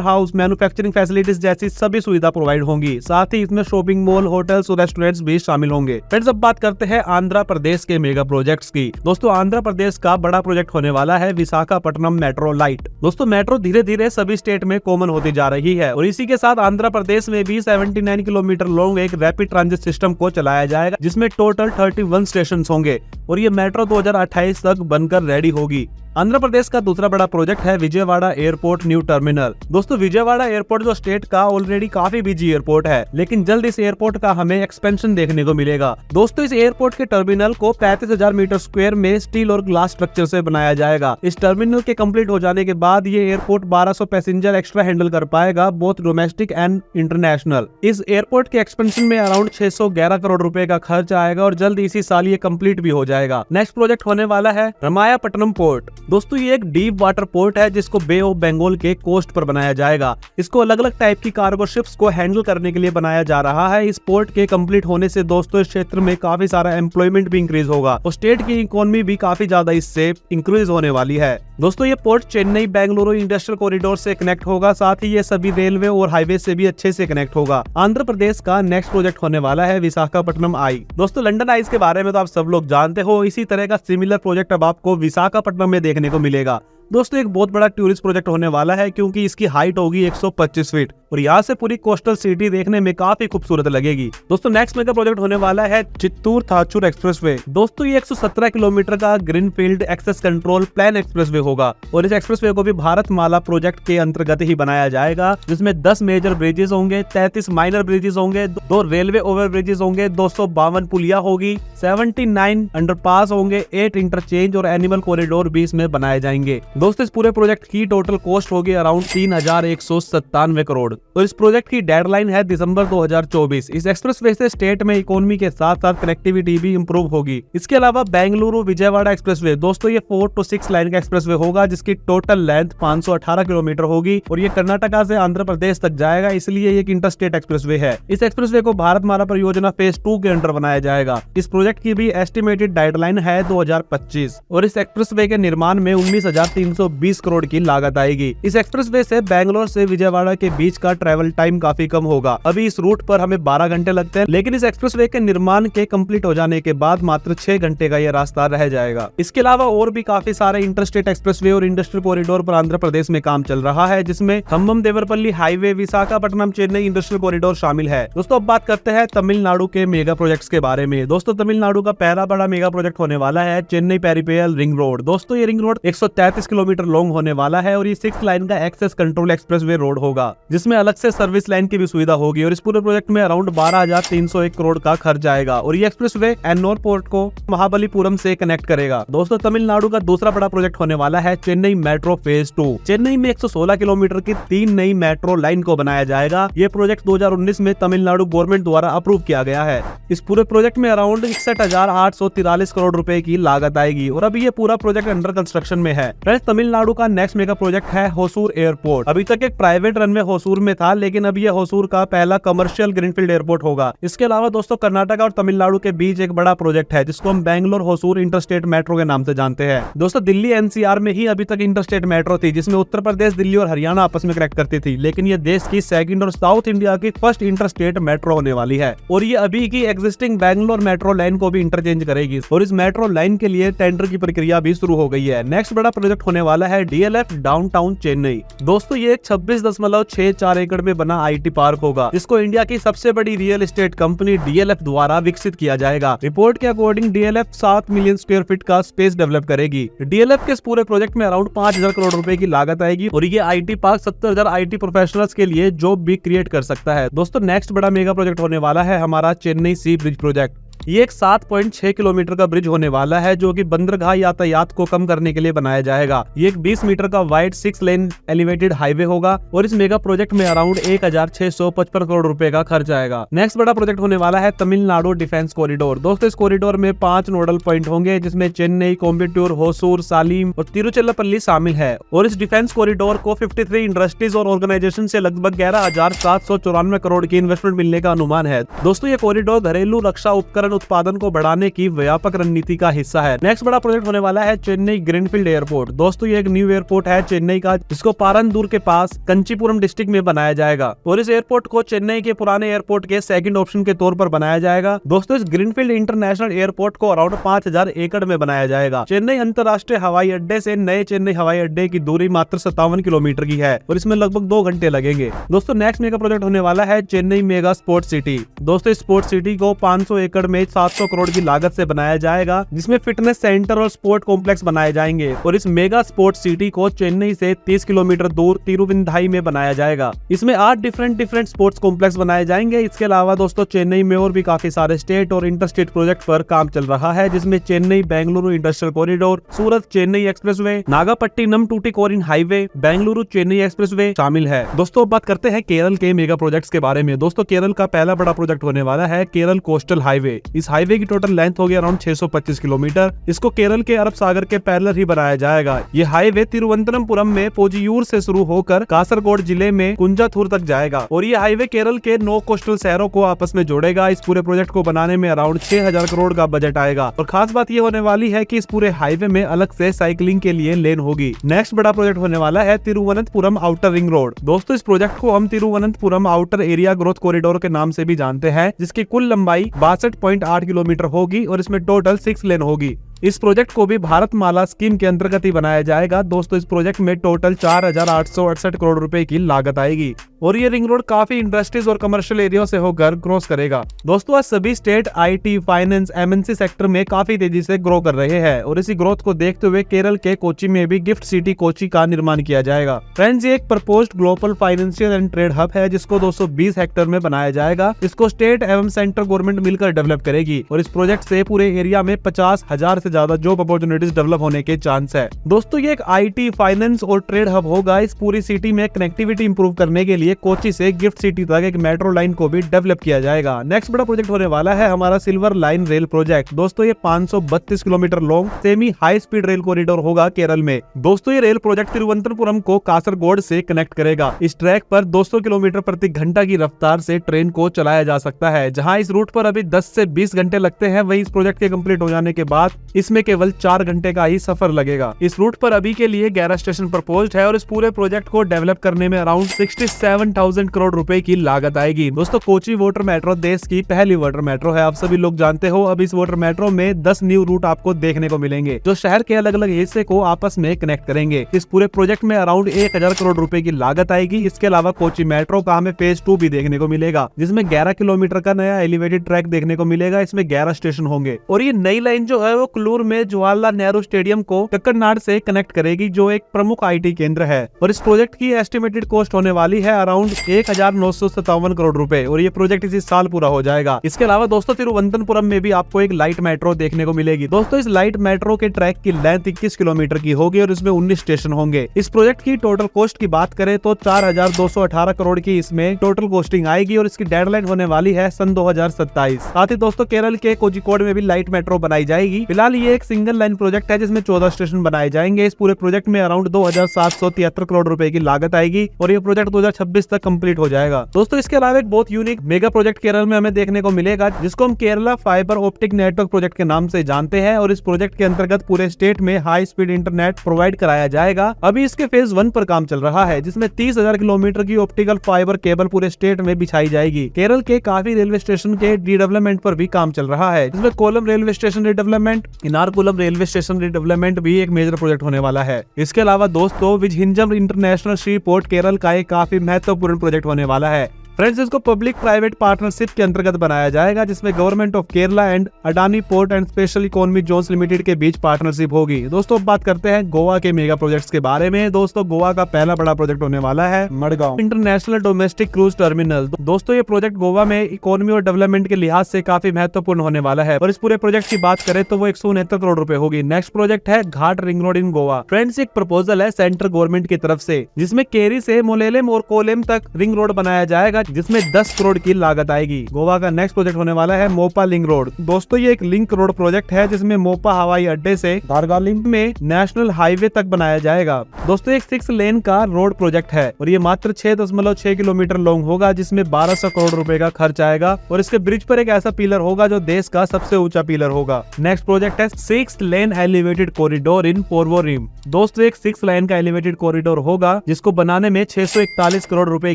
house, manufacturing facilities जैसी सभी सुविधा प्रोवाइड होंगी। साथ ही इसमें शॉपिंग मॉल, होटल्स और रेस्टोरेंट्स भी शामिल होंगे। फ्रेंड्स, अब बात करते हैं आंध्र प्रदेश के मेगा प्रोजेक्ट्स की। दोस्तों, आंध्र प्रदेश का बड़ा प्रोजेक्ट होने वाला है विशाखापट्टनम मेट्रो लाइट। दोस्तों, मेट्रो धीरे धीरे सभी स्टेट में कॉमन होती जा रही है और इसी के साथ आंध्र प्रदेश में भी 79 किलोमीटर लॉन्ग एक रैपिड ट्रांजिट सिस्टम को चलाया जाएगा, जिसमें टोटल 31 स्टेशन होंगे और ये मेट्रो 2028 तक बनकर रेडी होगी। आंध्र प्रदेश का दूसरा बड़ा प्रोजेक्ट है विजयवाड़ा एयरपोर्ट न्यू टर्मिनल। दोस्तों, विजयवाड़ा एयरपोर्ट जो स्टेट का ऑलरेडी काफी बिजी एयरपोर्ट है, लेकिन जल्द इस एयरपोर्ट का हमें एक्सपेंशन देखने को मिलेगा। दोस्तों, इस एयरपोर्ट के टर्मिनल को 35,000 मीटर स्क्वायर में स्टील और ग्लास स्ट्रक्चर से बनाया जाएगा। इस टर्मिनल के कंप्लीट हो जाने के बाद ये एयरपोर्ट 1200 पैसेंजर एक्स्ट्रा हैंडल कर पाएगा, बोथ डोमेस्टिक एंड इंटरनेशनल। इस एयरपोर्ट के एक्सपेंशन में अराउंड 611 करोड़ रुपए का खर्च आएगा और जल्द इसी साल ये कंप्लीट भी हो जाएगा। नेक्स्ट प्रोजेक्ट होने वाला है रामायपट्टनम पोर्ट। दोस्तों, ये एक डीप वाटर पोर्ट है जिसको बे ऑफ बंगाल के कोस्ट पर बनाया जाएगा। इसको अलग अलग टाइप की कार्गो शिप्स को हैंडल करने के लिए बनाया जा रहा है। इस पोर्ट के कंप्लीट होने से दोस्तों इस क्षेत्र में काफी सारा एम्प्लॉयमेंट भी इंक्रीज होगा और स्टेट की इकोनॉमी भी काफी ज्यादा इससे इंक्रीज होने वाली है। दोस्तों, ये port Chennai Bengaluru industrial corridor से कनेक्ट होगा, साथ ही ये सभी रेलवे और हाईवे से भी अच्छे से कनेक्ट होगा। आंध्र प्रदेश का नेक्स्ट प्रोजेक्ट होने वाला है विशाखापट्टनम आई। दोस्तों, लंदन आइज के बारे में तो आप सब लोग जानते हो, इसी तरह का सिमिलर प्रोजेक्ट अब आपको विशाखापट्टनम में देखने को मिलेगा। दोस्तों एक बहुत बड़ा टूरिस्ट प्रोजेक्ट होने वाला है क्योंकि इसकी हाइट होगी 125 फीट और यहाँ से पूरी कोस्टल सिटी देखने में काफी खूबसूरत लगेगी। दोस्तों नेक्स्ट मेगा प्रोजेक्ट होने वाला है चित्तूर थाचुर एक्सप्रेसवे। दोस्तों ये 117 किलोमीटर का greenfield access control plan expressway होगा और इस एक्सप्रेसवे को भी भारत माला प्रोजेक्ट के अंतर्गत ही बनाया जाएगा, जिसमें 10 मेजर ब्रिजेस होंगे, 33 माइनर ब्रिजेस होंगे, 2 रेलवे ओवर ब्रिजेस होंगे, 252 पुलिया होगी, 79 अंडरपास होंगे, 8 इंटरचेंज और एनिमल कॉरिडोर भी इसमें बनाए जाएंगे। दोस्तों इस पूरे प्रोजेक्ट की टोटल कॉस्ट होगी अराउंड 3197 करोड़ और इस प्रोजेक्ट की डेडलाइन है दिसंबर 2024। इस एक्सप्रेसवे से स्टेट में इकोनॉमी के साथ साथ कनेक्टिविटी भी इंप्रूव होगी। इसके अलावा बेंगलुरु विजयवाड़ा एक्सप्रेसवे, दोस्तों ये 4 to 6 लाइन का एक्सप्रेसवे होगा जिसकी टोटल लेंथ 518 किलोमीटर होगी और ये कर्नाटका से आंध्र प्रदेश तक जाएगा, इसलिए ये एक इंटरस्टेट एक्सप्रेसवे है। इस एक्सप्रेसवे को भारत माला परियोजना फेज 2 के अंडर बनाया जाएगा। इस प्रोजेक्ट की भी एस्टिमेटेड डेडलाइन है 2025 और इस एक्सप्रेसवे के निर्माण में 19,320 करोड़ की लागत आएगी। इस एक्सप्रेसवे से बेंगलोर से विजयवाड़ा के बीच का ट्रेवल टाइम काफी कम होगा। अभी इस रूट पर हमें 12 घंटे लगते हैं, लेकिन इस एक्सप्रेसवे के निर्माण के कंप्लीट हो जाने के बाद मात्र 6 घंटे का यह रास्ता रह जाएगा। इसके अलावा और भी काफी सारे इंटरस्टेट एक्सप्रेसवे और इंडस्ट्रियल कॉरिडोर पर आंध्र प्रदेश में काम चल रहा है, जिसमें Khammam Devarapalli highway, Visakhapatnam Chennai industrial corridor शामिल है। दोस्तों अब बात करते हैं तमिलनाडु के मेगा प्रोजेक्ट्स के बारे में। दोस्तों तमिलनाडु का पहला बड़ा मेगा प्रोजेक्ट होने वाला है चेन्नई पेरिफेरल रिंग रोड। दोस्तों ये रिंग रोड 133 किलोमीटर लॉन्ग होने वाला है और ये 6 लाइन का एक्सेस कंट्रोल एक्सप्रेसवे रोड होगा, जिसमें अलग से सर्विस लाइन की भी सुविधा होगी और इस पूरे प्रोजेक्ट में अराउंड 12,301 करोड़ का खर्च आएगा और ये एक्सप्रेसवे एन्नोर पोर्ट को महाबलीपुरम से कनेक्ट करेगा। दोस्तों तमिलनाडु का दूसरा बड़ा प्रोजेक्ट होने वाला है चेन्नई मेट्रो फेज 2। चेन्नई में 116 किलोमीटर की 3 नई मेट्रो लाइन को बनाया जाएगा। ये प्रोजेक्ट 2019 में तमिलनाडु गवर्नमेंट द्वारा अप्रूव किया गया है। इस पूरे प्रोजेक्ट में अराउंड 61,843 करोड़ रुपए की लागत आएगी और अभी ये पूरा प्रोजेक्ट अंडर कंस्ट्रक्शन में है। फ्रेंड्स तमिलनाडु का नेक्स्ट मेगा प्रोजेक्ट है होसूर एयरपोर्ट। अभी तक एक प्राइवेट रनवे होसूर में था, लेकिन अब ये होसूर का पहला कमर्शियल ग्रीनफील्ड एयरपोर्ट होगा। इसके अलावा दोस्तों कर्नाटक और तमिलनाडु के बीच एक बड़ा प्रोजेक्ट है जिसको हम बेंगलोर होसूर इंटरस्टेट मेट्रो के नाम से जानते हैं। दोस्तों दिल्ली एनसीआर में ही अभी तक इंटरस्टेट मेट्रो थी, जिसमें उत्तर प्रदेश, दिल्ली और हरियाणा आपस में कनेक्ट करती थी, लेकिन ये देश की सेकंड और साउथ इंडिया की फर्स्ट इंटरस्टेट मेट्रो होने वाली है और ये अभी की एग्जिस्टिंग बेंगलोर मेट्रो लाइन को भी इंटरचेंज करेगी और इस मेट्रो लाइन के लिए टेंडर की प्रक्रिया भी शुरू हो गई है। नेक्स्ट बड़ा प्रोजेक्ट होने वाला है डीएलएफ डाउनटाउन चेन्नई। दोस्तों ये 26.64 एकड़ में बना आईटी पार्क होगा, जिसको इंडिया की सबसे बड़ी रियल एस्टेट कंपनी डीएलएफ द्वारा विकसित किया जाएगा। रिपोर्ट के according DLF 7 million square feet का स्पेस डेवलप करेगी। डीएलएफ के इस पूरे प्रोजेक्ट में अराउंड 5,000 करोड़ रुपए की लागत आएगी और ये आईटी पार्क 70,000 आईटी प्रोफेशनल्स के लिए जॉब भी क्रिएट कर सकता है। दोस्तों नेक्स्ट बड़ा मेगा प्रोजेक्ट होने वाला है हमारा चेन्नई सी ब्रिज प्रोजेक्ट। ये एक 7.6 किलोमीटर का ब्रिज होने वाला है जो कि बंदरगाह यातायात को कम करने के लिए बनाया जाएगा। ये एक 20 मीटर का वाइड 6 लेन एलिवेटेड हाईवे होगा और इस मेगा प्रोजेक्ट में अराउंड 1,655 करोड़ रुपए का खर्च आएगा। नेक्स्ट बड़ा प्रोजेक्ट होने वाला है तमिलनाडु डिफेंस कॉरिडोर। दोस्तों इस कॉरिडोर में 5 नोडल पॉइंट होंगे, जिसमें चेन्नई, कोयम्बटूर, होसूर, सालीम और तिरुचिरापल्ली शामिल है और इस डिफेंस कॉरिडोर को 53 इंडस्ट्रीज और ऑर्गेनाइजेशन से लगभग 11,794 करोड़ की इन्वेस्टमेंट मिलने का अनुमान है। दोस्तों ये कॉरिडोर घरेलू रक्षा उपकरण उत्पादन को बढ़ाने की व्यापक रणनीति का हिस्सा है। नेक्स्ट बड़ा प्रोजेक्ट होने वाला है चेन्नई ग्रीनफील्ड एयरपोर्ट। दोस्तों ये एक न्यू एयरपोर्ट है चेन्नई का, जिसको पारंदूर के पास कंचीपुरम डिस्ट्रिक्ट में बनाया जाएगा और इस एयरपोर्ट को चेन्नई के पुराने एयरपोर्ट के सेकंड ऑप्शन के तौर पर बनाया जाएगा। दोस्तों इस ग्रीनफील्ड इंटरनेशनल एयरपोर्ट को अराउंड 5,000 एकड़ में बनाया जाएगा। चेन्नई अंतरराष्ट्रीय हवाई अड्डे से नए चेन्नई हवाई अड्डे की दूरी मात्र 57 किलोमीटर की है और इसमें लगभग 2 घंटे लगेंगे। दोस्तों नेक्स्ट मेगा प्रोजेक्ट होने वाला है चेन्नई मेगा स्पोर्ट सिटी। दोस्तों इस स्पोर्ट सिटी को 500 एकड़ में 700 करोड़ की लागत से बनाया जाएगा, जिसमें फिटनेस सेंटर और स्पोर्ट कॉम्प्लेक्स बनाए जाएंगे और इस मेगा स्पोर्ट सिटी को चेन्नई से 30 किलोमीटर दूर तिरुविंधाई में बनाया जाएगा। इसमें 8 डिफरेंट स्पोर्ट्स कॉम्प्लेक्स बनाए जाएंगे। इसके अलावा दोस्तों चेन्नई में और भी काफी सारे स्टेट और इंटरस्टेट प्रोजेक्ट पर काम चल रहा है, जिसमें Chennai Bengaluru industrial corridor, Surat Chennai expressway, Nagapattinam Tuticorin highway, Bengaluru Chennai expressway शामिल है। दोस्तों बात करते हैं केरल के मेगा प्रोजेक्ट्स के बारे में। दोस्तों केरल का पहला बड़ा प्रोजेक्ट होने वाला है केरल कोस्टल हाईवे। इस हाईवे की टोटल लेंथ होगी अराउंड 625 किलोमीटर। इसको केरल के अरब सागर के पैरेलल ही बनाया जाएगा। ये हाईवे तिरुवनंतपुरम में पोजियूर से शुरू होकर कासरगोड जिले में कुंजाथुर तक जाएगा और ये हाईवे केरल के 9 कोस्टल शहरों को आपस में जोड़ेगा। इस पूरे प्रोजेक्ट को बनाने में अराउंड 6,000 करोड़ का बजट आएगा और खास बात ये होने वाली है कि इस पूरे हाईवे में अलग से साइकिलिंग के लिए लेन होगी। नेक्स्ट बड़ा प्रोजेक्ट होने वाला है तिरुवनंतपुरम आउटर रिंग रोड। दोस्तों इस प्रोजेक्ट को हम Thiruvananthapuram outer area growth corridor के नाम से भी जानते हैं, जिसकी कुल लंबाई 62.8 किलोमीटर होगी और इसमें टोटल 6 लेन होगी। इस प्रोजेक्ट को भी भारत माला स्कीम के अंतर्गत ही बनाया जाएगा। दोस्तों इस प्रोजेक्ट में टोटल 4,868 करोड़ रुपए की लागत आएगी और ये रिंग रोड काफी इंडस्ट्रीज और कमर्शियल एरिया से होकर क्रॉस करेगा। दोस्तों आज सभी state IT, finance, MNC sector में काफी तेजी से ग्रो कर रहे हैं और इसी ग्रोथ को देखते हुए केरल के कोची में भी गिफ्ट सिटी कोची का निर्माण किया जाएगा। फ्रेंड्स ये एक proposed global financial and trade hub है जिसको 220 हेक्टेयर में बनाया जाएगा। इसको स्टेट एवं सेंट्रल गवर्नमेंट मिलकर डेवलप करेगी और इस प्रोजेक्ट से पूरे एरिया में 50,000 से ज्यादा जॉब अपॉर्चुनिटीज डेवलप होने के चांस है। दोस्तों ये एक आईटी, फाइनेंस और ट्रेड हब होगा। इस पूरी सिटी में कनेक्टिविटी इंप्रूव करने के लिए कोची से गिफ्ट सिटी तक एक मेट्रो लाइन को भी डेवलप किया जाएगा। नेक्स्ट बड़ा प्रोजेक्ट होने वाला है हमारा सिल्वर लाइन रेल प्रोजेक्ट। दोस्तों ये 532 kilometre long semi high speed rail corridor होगा केरल में। दोस्तों ये रेल प्रोजेक्ट तिरुवनंतपुरम को कासरगोड से कनेक्ट करेगा। इस ट्रैक पर 200 किलोमीटर प्रति घंटा की रफ्तार से ट्रेन को चलाया जा सकता है। जहां इस रूट पर अभी 10 से 20 घंटे लगते हैं, वहीं इस प्रोजेक्ट के कंप्लीट हो जाने के बाद इसमें केवल 4 घंटे का ही सफर लगेगा। इस रूट पर अभी के लिए 11 स्टेशन प्रपोज्ड है और इस पूरे प्रोजेक्ट को डेवलप करने में अराउंड 67,000 करोड़ रुपए की लागत आएगी। दोस्तों कोची वाटर मेट्रो देश की पहली वाटर मेट्रो है, आप सभी लोग जानते हो। अब इस वाटर मेट्रो में 10 न्यू रूट आपको देखने को मिलेंगे जो शहर के अलग अलग हिस्से को आपस में कनेक्ट करेंगे। इस पूरे प्रोजेक्ट में अराउंड 1,000 करोड़ रुपए की लागत आएगी। इसके अलावा कोची मेट्रो का हमें फेज 2 भी देखने को मिलेगा जिसमें 11 किलोमीटर का नया एलिवेटेड ट्रैक देखने को मिलेगा। इसमें 11 स्टेशन होंगे और ये नई लाइन जो है वो कुल्लूर में जवाहरलाल नेहरू स्टेडियम को कक्कड़नाड से कनेक्ट करेगी जो एक प्रमुख आईटी केंद्र है। और इस प्रोजेक्ट की एस्टिमेटेड कॉस्ट होने वाली है अराउंड 1,957 करोड़ रुपए और ये प्रोजेक्ट इसी साल पूरा हो जाएगा। इसके अलावा दोस्तों तिरुवनंतपुरम में भी आपको एक लाइट मेट्रो देखने को मिलेगी। दोस्तों इस लाइट मेट्रो के ट्रैक की लेंथ 21 किलोमीटर की होगी और इसमें 19 स्टेशन होंगे। इस प्रोजेक्ट की टोटल कॉस्ट की बात करें तो 4,218 करोड़ की इसमें टोटल कॉस्टिंग आएगी और इसकी डेडलाइन होने वाली है सन 2027। साथ ही दोस्तों केरल के कोझिकोड में भी लाइट मेट्रो बनाई जाएगी। फिलहाल ये एक सिंगल लाइन प्रोजेक्ट है जिसमें 14 स्टेशन बनाए जाएंगे। इस पूरे प्रोजेक्ट में अराउंड 2,773 करोड़ रुपए की लागत आएगी और ये प्रोजेक्ट 2026 तक कंप्लीट हो जाएगा। दोस्तों इसके अलावा एक बहुत यूनिक मेगा प्रोजेक्ट केरल में हमें देखने को मिलेगा जिसको हम Kerala fibre optic network project के नाम से जानते हैं और इस प्रोजेक्ट के अंतर्गत पूरे स्टेट में हाई स्पीड इंटरनेट प्रोवाइड कराया जाएगा। अभी इसके फेज 1 पर काम चल रहा है जिसमें 30,000 किलोमीटर की ऑप्टिकल फाइबर केबल पूरे स्टेट में बिछाई जाएगी। केरल के काफी रेलवे स्टेशन के रीडेवलपमेंट पर भी काम चल रहा है जिसमें Kollam railway station redevelopment, Ernakulam railway station redevelopment भी एक मेजर प्रोजेक्ट होने वाला है। इसके अलावा दोस्तों विजहिंजम इंटरनेशनल सी पोर्ट केरल का एक काफी महत्वपूर्ण प्रोजेक्ट होने वाला है। फ्रेंड्स इसको पब्लिक प्राइवेट पार्टनरशिप के अंतर्गत बनाया जाएगा जिसमें government of Kerala and Adani port and special economy zones limited के बीच पार्टनरशिप होगी। दोस्तों अब बात करते हैं गोवा के मेगा प्रोजेक्ट्स के बारे में। दोस्तों गोवा का पहला बड़ा प्रोजेक्ट होने वाला है Madgaon international domestic cruise terminal. दोस्तों ये प्रोजेक्ट गोवा में इकोनॉमी और डेवलपमेंट के लिहाज से काफी महत्वपूर्ण होने वाला है और इस पूरे प्रोजेक्ट की बात करें तो वो 169 करोड़ रुपए होगी। नेक्स्ट प्रोजेक्ट है घाट रिंग रोड इन गोवा। फ्रेंड्स एक प्रपोजल है सेंट्रल गवर्नमेंट की तरफ से जिसमें केरी से मोलेलेम और कोलेम तक रिंग रोड बनाया जाएगा जिसमें 10 करोड़ की लागत आएगी। गोवा का नेक्स्ट प्रोजेक्ट होने वाला है मोपा लिंक रोड। दोस्तों ये एक लिंक रोड प्रोजेक्ट है जिसमें मोपा हवाई अड्डे से धारगालिम में नेशनल हाईवे तक बनाया जाएगा। दोस्तों एक 6 लेन का रोड प्रोजेक्ट है और ये मात्र 6.6 किलोमीटर लॉन्ग होगा जिसमें 1200 करोड़ रुपए का खर्च आएगा और इसके ब्रिज पर एक ऐसा पिलर होगा जो देश का सबसे ऊंचा पिलर होगा। नेक्स्ट प्रोजेक्ट है 6 लेन एलिवेटेड कॉरिडोर इन पोर्वोरिम। दोस्तों एक 6 लाइन का एलिवेटेड कॉरिडोर होगा जिसको बनाने में 641 करोड़ रुपए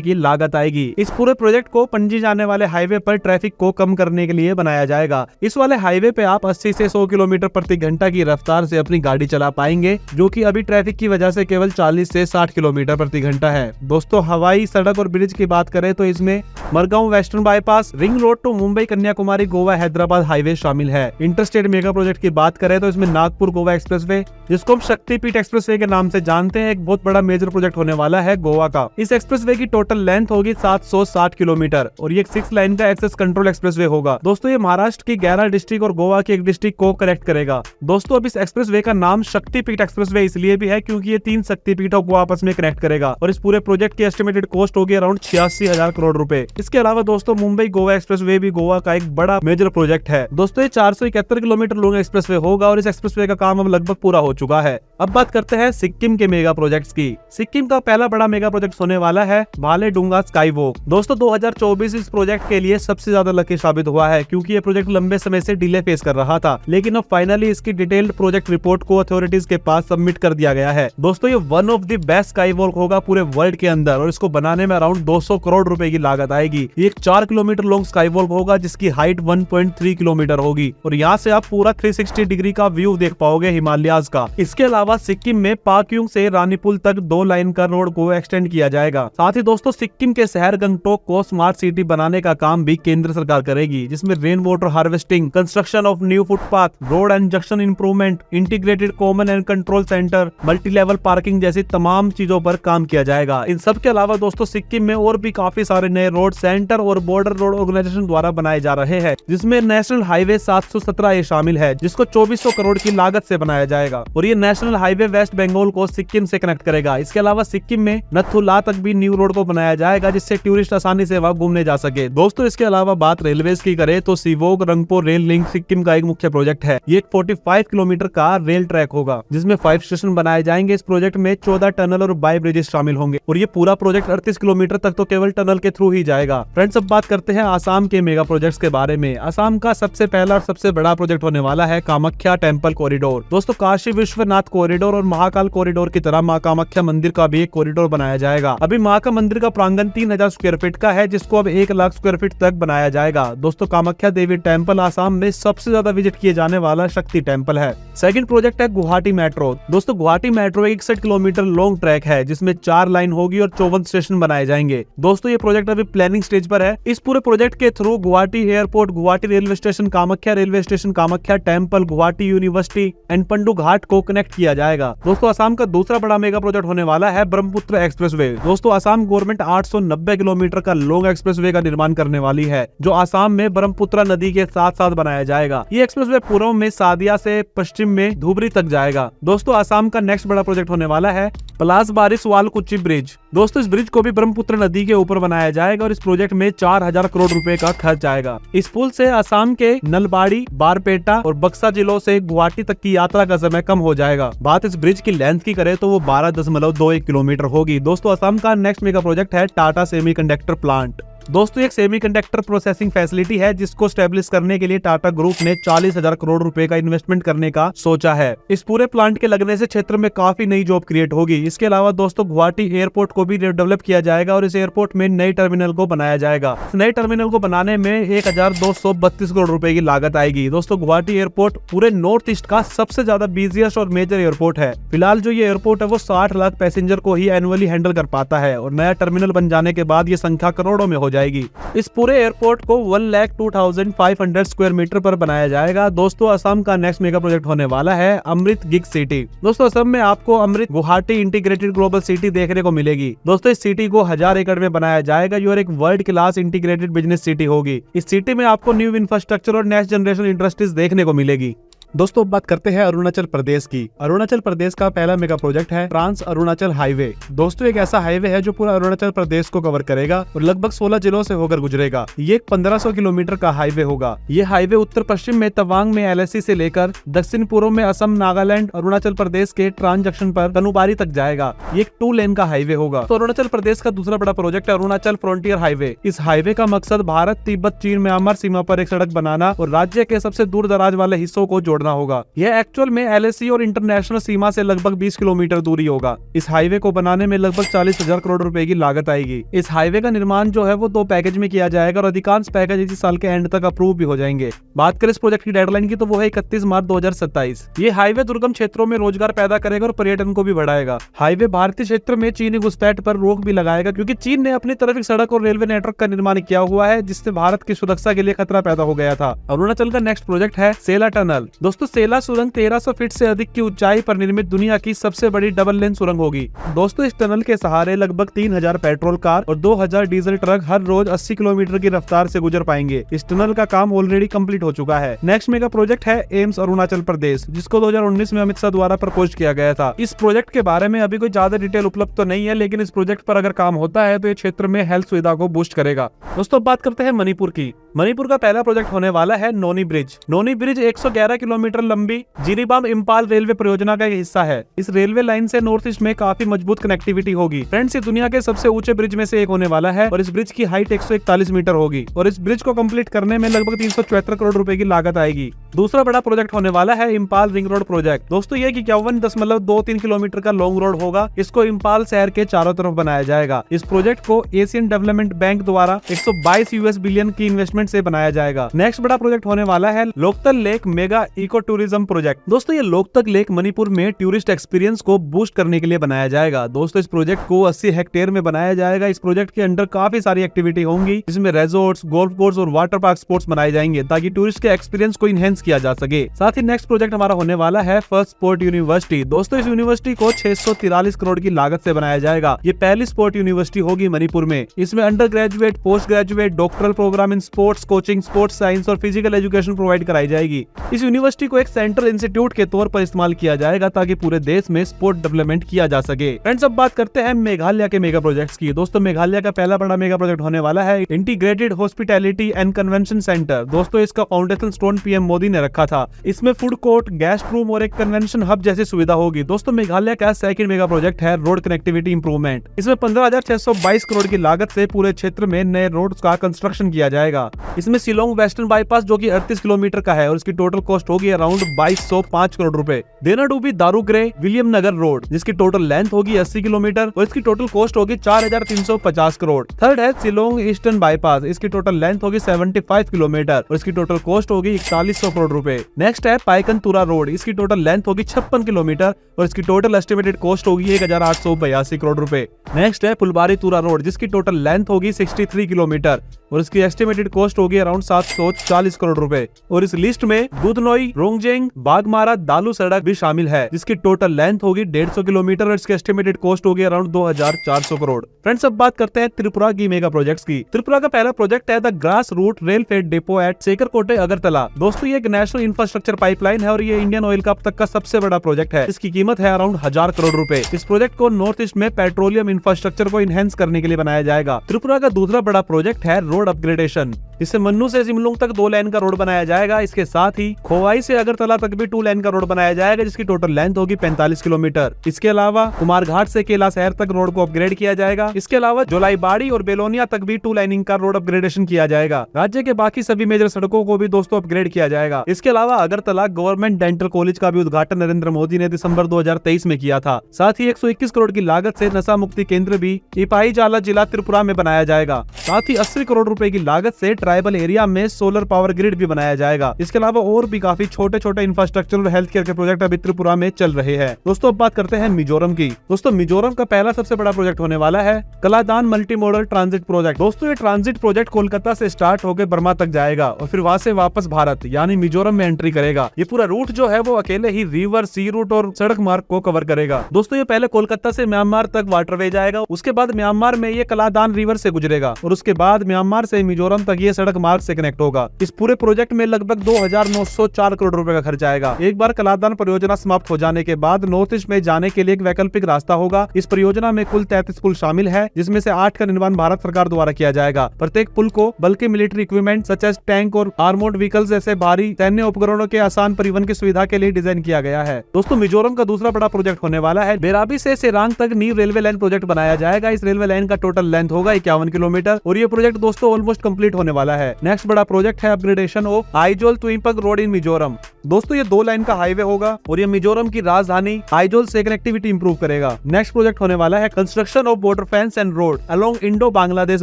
की लागत आएगी। इस पूरे प्रोजेक्ट को पणजी जाने वाले हाईवे पर ट्रैफिक को कम करने के लिए बनाया जाएगा। इस वाले हाईवे पे आप 80 से 100 किलोमीटर प्रति घंटा की रफ्तार से अपनी गाड़ी चला पाएंगे जो कि अभी ट्रैफिक की वजह से केवल 40 से 60 किलोमीटर प्रति घंटा है। दोस्तों हवाई सड़क और ब्रिज की बात करें तो इसमें Margao western bypass, ring road to Mumbai, Kanyakumari, Goa, Hyderabad highway शामिल है। इंटरस्टेट मेगा प्रोजेक्ट की बात करें तो इसमें नागपुर गोवा एक्सप्रेसवे जिसको हम शक्तिपीठ एक्सप्रेसवे के नाम से जानते हैं एक बहुत बड़ा मेजर प्रोजेक्ट होने वाला है गोवा का। इस एक्सप्रेसवे की टोटल लेंथ होगी 760 किलोमीटर और ये 6 लाइन का एक्सेस कंट्रोल एक्सप्रेसवे होगा। दोस्तों ये महाराष्ट्र की 11 डिस्ट्रिक्ट और गोवा की एक डिस्ट्रिक्ट को कनेक्ट करेगा। दोस्तों अब इस एक्सप्रेसवे का नाम शक्तिपीठ एक्सप्रेसवे इसलिए भी है क्योंकि ये 3 शक्तिपीठों को आपस में कनेक्ट करेगा और इस पूरे प्रोजेक्ट की एस्टिमेटेड कॉस्ट होगी अराउंड 86,000 करोड़ रुपए। इसके अलावा दोस्तों मुंबई गोवा एक्सप्रेसवे भी गोवा का एक बड़ा मेजर प्रोजेक्ट है। दोस्तों ये 471 किलोमीटर लॉन्ग एक्सप्रेसवे होगा और इस एक्सप्रेसवे का काम अब लगभग पूरा हो चुका है। अब बात करते हैं सिक्किम के मेगा प्रोजेक्ट्स की। सिक्किम का पहला बड़ा मेगा प्रोजेक्ट होने वाला है भालेडुंगा स्काई वॉक। दोस्तों 2024 इस प्रोजेक्ट के लिए सबसे ज्यादा लकी साबित हुआ है, क्योंकि ये प्रोजेक्ट लंबे समय से डिले फेस कर रहा था, लेकिन अब फाइनली इसकी डिटेल्ड प्रोजेक्ट रिपोर्ट को अथॉरिटीज के पास सबमिट कर दिया गया है। दोस्तों ये one of the best sky walk होगा पूरे वर्ल्ड के अंदर, और इसको बनाने में अराउंड 200 करोड़ रुपए की लागत आएगी। ये एक 4 किलोमीटर लॉन्ग स्काई वॉक होगा जिसकी हाइट 1.3 किलोमीटर होगी, और यहाँ से आप पूरा 360 डिग्री का व्यू देख पाओगे हिमालयाज का। इसके अलावा सिक्किम में पाक्योंग से रानीपुल तक 2 लाइन का रोड को एक्सटेंड किया जाएगा। साथ ही दोस्तों सिक्किम के शहर गंगटोक को स्मार्ट सिटी बनाने का काम भी केंद्र सरकार करेगी, जिसमें rain water harvesting, construction of new footpath, road and junction improvement, integrated common and control centre, multi level parking जैसी तमाम चीजों पर काम किया जाएगा। इन सब के अलावा दोस्तों सिक्किम में और भी काफी सारे नए रोड सेंटर और बॉर्डर रोड ऑर्गेनाइजेशन द्वारा बनाए जा रहे हैं, जिसमें नेशनल हाईवे 717 ये शामिल है, जिसको 2400 करोड़ की लागत से बनाया जाएगा, और ये नेशनल हाईवे वेस्ट बंगाल को सिक्किम से कनेक्ट करेगा। इसके अलावा सिक्किम में नथुला तक भी न्यू रोड को बनाया जाएगा, जिससे टूरिस्ट आसानी से वहां घूमने जा सके। दोस्तों इसके अलावा बात रेलवे की करें तो सिवोग रंगपो रेल लिंक सिक्किम का एक मुख्य प्रोजेक्ट है। ये एक 45 किलोमीटर का रेल ट्रैक होगा, जिसमें 5 स्टेशन बनाए जाएंगे। इस प्रोजेक्ट में 14 टनल और बाई ब्रिजेस शामिल होंगे, और ये पूरा प्रोजेक्ट 38 किलोमीटर तक तो केवल टनल के थ्रू ही जाएगा। फ्रेंड्स अब बात करते हैं आसाम के मेगा प्रोजेक्ट्स के बारे में। आसाम का सबसे पहला और सबसे बड़ा प्रोजेक्ट होने वाला है कामाख्या टेम्पल कॉरिडोर। दोस्तों काशी विश्वनाथ कॉरिडोर और महाकाल कॉरिडोर की तरह माँ कामाख्या मंदिर का भी एक कॉरिडोर बनाया जाएगा। अभी माँ का मंदिर का प्रांगण 3000 स्क्वायर फीट का है, जिसको अब 1 लाख स्क्वायर फीट तक बनाया जाएगा। दोस्तों कामाख्या देवी टेम्पल आसाम में सबसे ज्यादा विजिट किए जाने वाला शक्ति टेम्पल है। सेकंड प्रोजेक्ट है गुवाहाटी मेट्रो। दोस्तों Guwahati metro 61 kilometre long track है, जिसमें 4 लाइन होगी और 54 स्टेशन बनाए जाएंगे। दोस्तों ये प्रोजेक्ट अभी प्लानिंग स्टेज पर है। इस पूरे प्रोजेक्ट के through Guwahati airport, Guwahati railway station, Kamakhya railway station, Kamakhya temple, Guwahati university and Pandu Ghat को कनेक्ट किया जाएगा। दोस्तों असम का दूसरा बड़ा मेगा प्रोजेक्ट होने वाला है ब्रह्मपुत्र एक्सप्रेसवे। दोस्तों असम गवर्नमेंट 890 किलोमीटर का लॉन्ग एक्सप्रेसवे का निर्माण करने वाली है, जो असम में ब्रह्मपुत्र नदी के साथ साथ बनाया जाएगा। ये एक्सप्रेसवे पूर्व में सादिया से पश्चिम में धुबरी तक जाएगा। दोस्तों असम का नेक्स्ट बड़ा प्रोजेक्ट होने वाला है पलास बारिश वालकुची ब्रिज। दोस्तों इस ब्रिज को भी ब्रह्मपुत्र नदी के ऊपर बनाया जाएगा, और इस प्रोजेक्ट में 4000 करोड़ रुपए का खर्च आएगा। इस पुल से असम के नलबाड़ी, बारपेटा और बक्सा जिलों से गुवाहाटी तक की यात्रा का समय कम हो जाएगा। बात इस ब्रिज की लेंथ की करें तो वो 12.21 किलोमीटर होगी। दोस्तों असम का नेक्स्ट मेगा प्रोजेक्ट है टाटा सेमीकंडक्टर प्लांट। दोस्तों एक सेमीकंडक्टर प्रोसेसिंग फैसिलिटी है, जिसको स्टैब्लिश करने के लिए टाटा ग्रुप ने 40,000 करोड़ रुपए का इन्वेस्टमेंट करने का सोचा है। इस पूरे प्लांट के लगने से क्षेत्र में काफी नई जॉब क्रिएट होगी। इसके अलावा दोस्तों गुवाहाटी एयरपोर्ट को भी डेवलप किया जाएगा, और इस एयरपोर्ट में नई टर्मिनल को बनाया जाएगा। इस नए टर्मिनल को बनाने में 1232 करोड़ रुपए की लागत आएगी। दोस्तों गुवाहाटी एयरपोर्ट पूरे नॉर्थ ईस्ट का सबसे ज्यादा बिजिएस्ट और मेजर एयरपोर्ट है। फिलहाल जो ये एयरपोर्ट है वो 60 लाख पैसेंजर को ही एनुअली हैंडल कर पाता है, और नया टर्मिनल बन जाने के बाद ये संख्या करोड़ों में हो जाएगी। इस पूरे एयरपोर्ट को 1,02,500 स्क्वायर मीटर पर बनाया जाएगा। दोस्तों असम का नेक्स्ट मेगा प्रोजेक्ट होने वाला है अमृत गिग सिटी। दोस्तों असम में आपको अमृत गुवाहाटी इंटीग्रेटेड ग्लोबल सिटी देखने को मिलेगी। दोस्तों इस सिटी को 1000 एकड़ में बनाया जाएगा, जो एक world class integrated business city होगी। इस सिटी में आपको न्यू इंफ्रास्ट्रक्चर और नेक्स्ट जनरेशन इंडस्ट्रीज देखने को मिलेगी। दोस्तों बात करते हैं अरुणाचल प्रदेश की। अरुणाचल प्रदेश का पहला मेगा प्रोजेक्ट है ट्रांस अरुणाचल हाईवे। दोस्तों एक ऐसा हाईवे है जो पूरा अरुणाचल प्रदेश को कवर करेगा और लगभग 16 जिलों से होकर गुजरेगा। ये एक 1500 किलोमीटर का हाईवे होगा। ये हाईवे उत्तर पश्चिम में तवांग में LAC से लेकर दक्षिण पूर्व में असम, नागालैंड, अरुणाचल प्रदेश के ट्रांस जंक्शन पर कनुबारी तक जाएगा। ये एक 2 लेन का हाईवे होगा। तो अरुणाचल प्रदेश का दूसरा बड़ा प्रोजेक्ट है अरुणाचल फ्रंटियर हाईवे। इस हाईवे का मकसद भारत, तिब्बत, चीन, म्यांमार सीमा पर एक सड़क बनाना और राज्य के सबसे दूर दराज वाले हिस्सों को जोड़ना होगा। यह एक्चुअल में LAC और इंटरनेशनल सीमा से लगभग 20 किलोमीटर दूरी होगा। इस हाईवे को बनाने में लगभग 40,000 करोड़ रुपए की लागत आएगी। इस हाईवे का निर्माण जो है वो 2 पैकेज में किया जाएगा और अधिकांश पैकेज इसी साल के एंड तक अप्रूव भी हो जाएंगे। बात करें इस प्रोजेक्ट की डेडलाइन की तो वो है 31 मार्च 2027। ये हाईवे दुर्गम क्षेत्रों में रोजगार पैदा करेगा और पर्यटन को भी बढ़ाएगा। हाईवे भारतीय क्षेत्र में चीनी घुसपैठ पर रोक भी लगाएगा, क्योंकि चीन ने अपनी तरफ एक सड़क और रेलवे नेटवर्क का निर्माण किया हुआ है, जिससे भारत की सुरक्षा के लिए खतरा पैदा हो गया था। अरुणाचल का नेक्स्ट प्रोजेक्ट है सेला टनल। दोस्तों सेला सुरंग 1300 फीट से अधिक की ऊंचाई पर निर्मित दुनिया की सबसे बड़ी डबल लेन सुरंग होगी। दोस्तों इस टनल के सहारे लगभग 3000 पेट्रोल कार और 2000 डीजल ट्रक हर रोज 80 किलोमीटर की रफ्तार से गुजर पाएंगे। इस टनल का काम ऑलरेडी कंप्लीट हो चुका है। नेक्स्ट मेगा प्रोजेक्ट है एम्स अरुणाचल प्रदेश, जिसको 2019 में अमित शाह द्वारा प्रपोज किया गया था। इस प्रोजेक्ट के बारे में अभी कोई ज्यादा डिटेल उपलब्ध तो नहीं है, लेकिन इस प्रोजेक्ट पर अगर काम होता है तो ये क्षेत्र में हेल्थ सुविधा को बूस्ट करेगा। दोस्तों बात करते हैं मणिपुर की। मणिपुर का पहला प्रोजेक्ट होने वाला है नोनी ब्रिज। नोनी ब्रिज 111 किलोमीटर लंबी जिरीबाम इम्फाल रेलवे परियोजना का एक हिस्सा है। इस रेलवे लाइन से नॉर्थ ईस्ट में काफी मजबूत कनेक्टिविटी होगी। फ्रेंड्स, ये दुनिया के सबसे ऊंचे ब्रिज में से एक होने वाला है और इस ब्रिज की हाइट 141 मीटर होगी और इस ब्रिज को कंप्लीट करने में लगभग 374 करोड़ रुपए की लागत आएगी। दूसरा बड़ा प्रोजेक्ट होने वाला है इम्फाल रिंग रोड प्रोजेक्ट। दोस्तों, ये 51.23 किलोमीटर का लॉन्ग रोड होगा। इसको इम्फाल शहर के चारों तरफ बनाया जाएगा। इस प्रोजेक्ट को एशियन डेवलपमेंट बैंक द्वारा 122 यूएस बिलियन की इन्वेस्टमेंट से बनाया जाएगा। नेक्स्ट बड़ा प्रोजेक्ट होने वाला है Loktak lake mega eco tourism project. दोस्तों, ये लोकतक लेक मणिपुर में टूरिस्ट एक्सपीरियंस को बूस्ट करने के लिए बनाया जाएगा। दोस्तों, इस प्रोजेक्ट को 80 हेक्टेयर में बनाया जाएगा। इस प्रोजेक्ट के अंडर काफी सारी एक्टिविटी होंगी, जिसमें रिजॉर्ट्स, गोल्फ कोर्स और वाटर पार्क स्पोर्ट्स बनाए जाएंगे ताकि टूरिस्ट के एक्सपीरियंस को इनहेंस किया जा सके। साथ ही नेक्स्ट प्रोजेक्ट हमारा होने वाला है फर्स्ट स्पोर्ट यूनिवर्सिटी। दोस्तों, इस यूनिवर्सिटी को 643 करोड़ की लागत से बनाया जाएगा। ये पहली स्पोर्ट यूनिवर्सिटी होगी मणिपुर में। इसमें undergraduate, postgraduate, doctoral program in sports coaching, sports science और फिजिकल एजुकेशन प्रोवाइड कराई जाएगी। इस यूनिवर्सिटी को एक सेंट्रल इंस्टीट्यूट के तौर पर इस्तेमाल किया जाएगा ताकि पूरे देश में स्पोर्ट डेवलपमेंट किया जा सके। फ्रेंड्स, अब बात करते हैं मेघालय के मेगा प्रोजेक्ट्स की। दोस्तों, मेघालय का पहला बड़ा मेगा प्रोजेक्ट होने वाला है integrated hospitality and convention centre. दोस्तों, इसका फाउंडेशन स्टोन पीएम मोदी ने रखा था। इसमें फूड कोर्ट, गेस्ट रूम और एक कन्वेंशन हब जैसी सुविधा होगी। दोस्तों, मेघालय का सेकंड मेगा प्रोजेक्ट है रोड कनेक्टिविटी इंप्रूवमेंट। इसमें 15,622 करोड़ की लागत से पूरे क्षेत्र में नए रोड्स का कंस्ट्रक्शन किया जाएगा। इसमें शिलोंग वेस्टर्न बाईपास जो कि 38 किलोमीटर का है और इसकी टोटल कॉस्ट होगी अराउंड 2205 करोड़ रुपए। देनाडूबी दारूग्रे विलियम नगर रोड, जिसकी टोटल लेंथ होगी 80 किलोमीटर और इसकी टोटल कॉस्ट होगी 4350 करोड़। थर्ड है शिलोंग ईस्टर्न बाईपास, इसकी टोटल लेंथ होगी 75 किलोमीटर और इसकी टोटल कॉस्ट होगी 4100 करोड़ रुपए। नेक्स्ट है पाइकनतुरा रोड, इसकी टोटल लेंथ होगी 56 किलोमीटर और इसकी टोटल एस्टिमेटेड कॉस्ट होगी 1882 करोड़ रुपए। नेक्स्ट है फुलबारी तुरा रोड, जिसकी टोटल लेंथ होगी 63 किलोमीटर और इसकी एस्टिमेटेड कॉस्ट होगी अराउंड 740 करोड़ रुपए। और इस लिस्ट में दुधनोई, रोंगजेंग, बागमारा, दालू सड़क भी शामिल है, जिसकी टोटल लेंथ होगी 150 किलोमीटर और इसकी एस्टिमेटेड कॉस्ट होगी अराउंड 2400 करोड़। फ्रेंड्स, अब बात करते हैं त्रिपुरा की मेगा प्रोजेक्ट्स की। त्रिपुरा का पहला प्रोजेक्ट है the grass root rail fed depot at Sekerkote Agartala. दोस्तों, ये एक नेशनल इंफ्रास्ट्रक्चर पाइपलाइन है और ये इंडियन ऑयल का अब तक का सबसे बड़ा प्रोजेक्ट है। इसकी कीमत है अराउंड 1000 करोड़ रुपए। इस प्रोजेक्ट को नॉर्थ ईस्ट में पेट्रोलियम इंफ्रास्ट्रक्चर को इनहेंस करने के लिए बनाया जाएगा। त्रिपुरा का दूसरा बड़ा प्रोजेक्ट है रोड अपग्रेडेशन। इससे मन्नू से सिमलुंग तक 2 लेन का रोड बनाया जाएगा। इसके साथ ही खोवाई से अगरतला तक भी 2 लेन का रोड बनाया जाएगा, जिसकी टोटल लेंथ होगी 45 किलोमीटर। इसके अलावा कुमारघाट से केला शहर तक रोड को अपग्रेड किया जाएगा। इसके अलावा जोलाईबाड़ी और बेलोनिया तक भी 2 लाइनिंग का रोड अपग्रेडेशन किया जाएगा। राज्य के बाकी सभी मेजर सड़कों को भी दोस्तों अपग्रेड किया जाएगा। इसके अलावा अगरतला गवर्नमेंट डेंटल कॉलेज का भी उद्घाटन नरेंद्र मोदी ने दिसंबर 2023 में किया था। साथ ही 121 करोड़ की लागत से नशा मुक्ति केंद्र भी इपाही जाला जिला त्रिपुरा में बनाया जाएगा। साथ ही 80 करोड़ रुपए की लागत से ट्राइबल एरिया में सोलर पावर ग्रिड भी बनाया जाएगा। इसके अलावा और भी काफी छोटे छोटे इंफ्रास्ट्रक्चर और हेल्थ केयर के प्रोजेक्ट अभी त्रिपुरा में चल रहे हैं। दोस्तों, अब बात करते हैं मिजोरम की। दोस्तों, मिजोरम का पहला सबसे बड़ा प्रोजेक्ट होने वाला है Kaladan multi modal transit project. दोस्तों, ये ट्रांजिट प्रोजेक्ट कोलकाता से स्टार्ट होकर बर्मा तक जाएगा और फिर वहां से वापस भारत यानी मिजोरम में एंट्री करेगा। ये पूरा रूट जो है वो अकेले ही रिवर, सी रूट और सड़क मार्ग को कवर करेगा। दोस्तों, ये पहले कोलकाता से म्यांमार तक वाटरवे जाएगा, उसके बाद म्यांमार में ये कलादान रिवर से गुजरेगा और उसके बाद म्यांमार से मिजोरम तक ये सड़क मार्ग से कनेक्ट होगा। इस पूरे प्रोजेक्ट में लगभग 2904 करोड़ रुपए का खर्च आएगा। एक बार कलादान परियोजना समाप्त हो जाने के बाद नॉर्थ ईस्ट में जाने के लिए एक वैकल्पिक रास्ता होगा। इस परियोजना में कुल 33 पुल शामिल है, जिसमें से 8 का निर्माण भारत सरकार द्वारा किया जाएगा। प्रत्येक पुल को बल्कि military equipment such as tank और आर्मोर्ड व्हीकल्स जैसे भारी सैन्य उपकरणों के आसान परिवहन की सुविधा के लिए डिजाइन किया गया है। दोस्तों, मिजोरम का दूसरा बड़ा प्रोजेक्ट होने वाला है बेराबी से सेरांग तक न्यू रेलवे लाइन प्रोजेक्ट बनाया जाएगा। इस रेलवे लाइन का टोटल लेंथ होगा 51 किलोमीटर और ये प्रोजेक्ट दोस्तों ऑलमोस्ट कंप्लीट होने वाला है। नेक्स्ट बड़ा प्रोजेक्ट है अपग्रेडेशन ऑफ आइजोल टू इंपक रोड इन मिजोरम। दोस्तों, ये 2 लाइन का हाईवे होगा और ये मिजोरम की राजधानी आइजोल से कनेक्टिविटी इंप्रूव करेगा। नेक्स्ट प्रोजेक्ट होने वाला है construction of border fence and road along Indo Bangladesh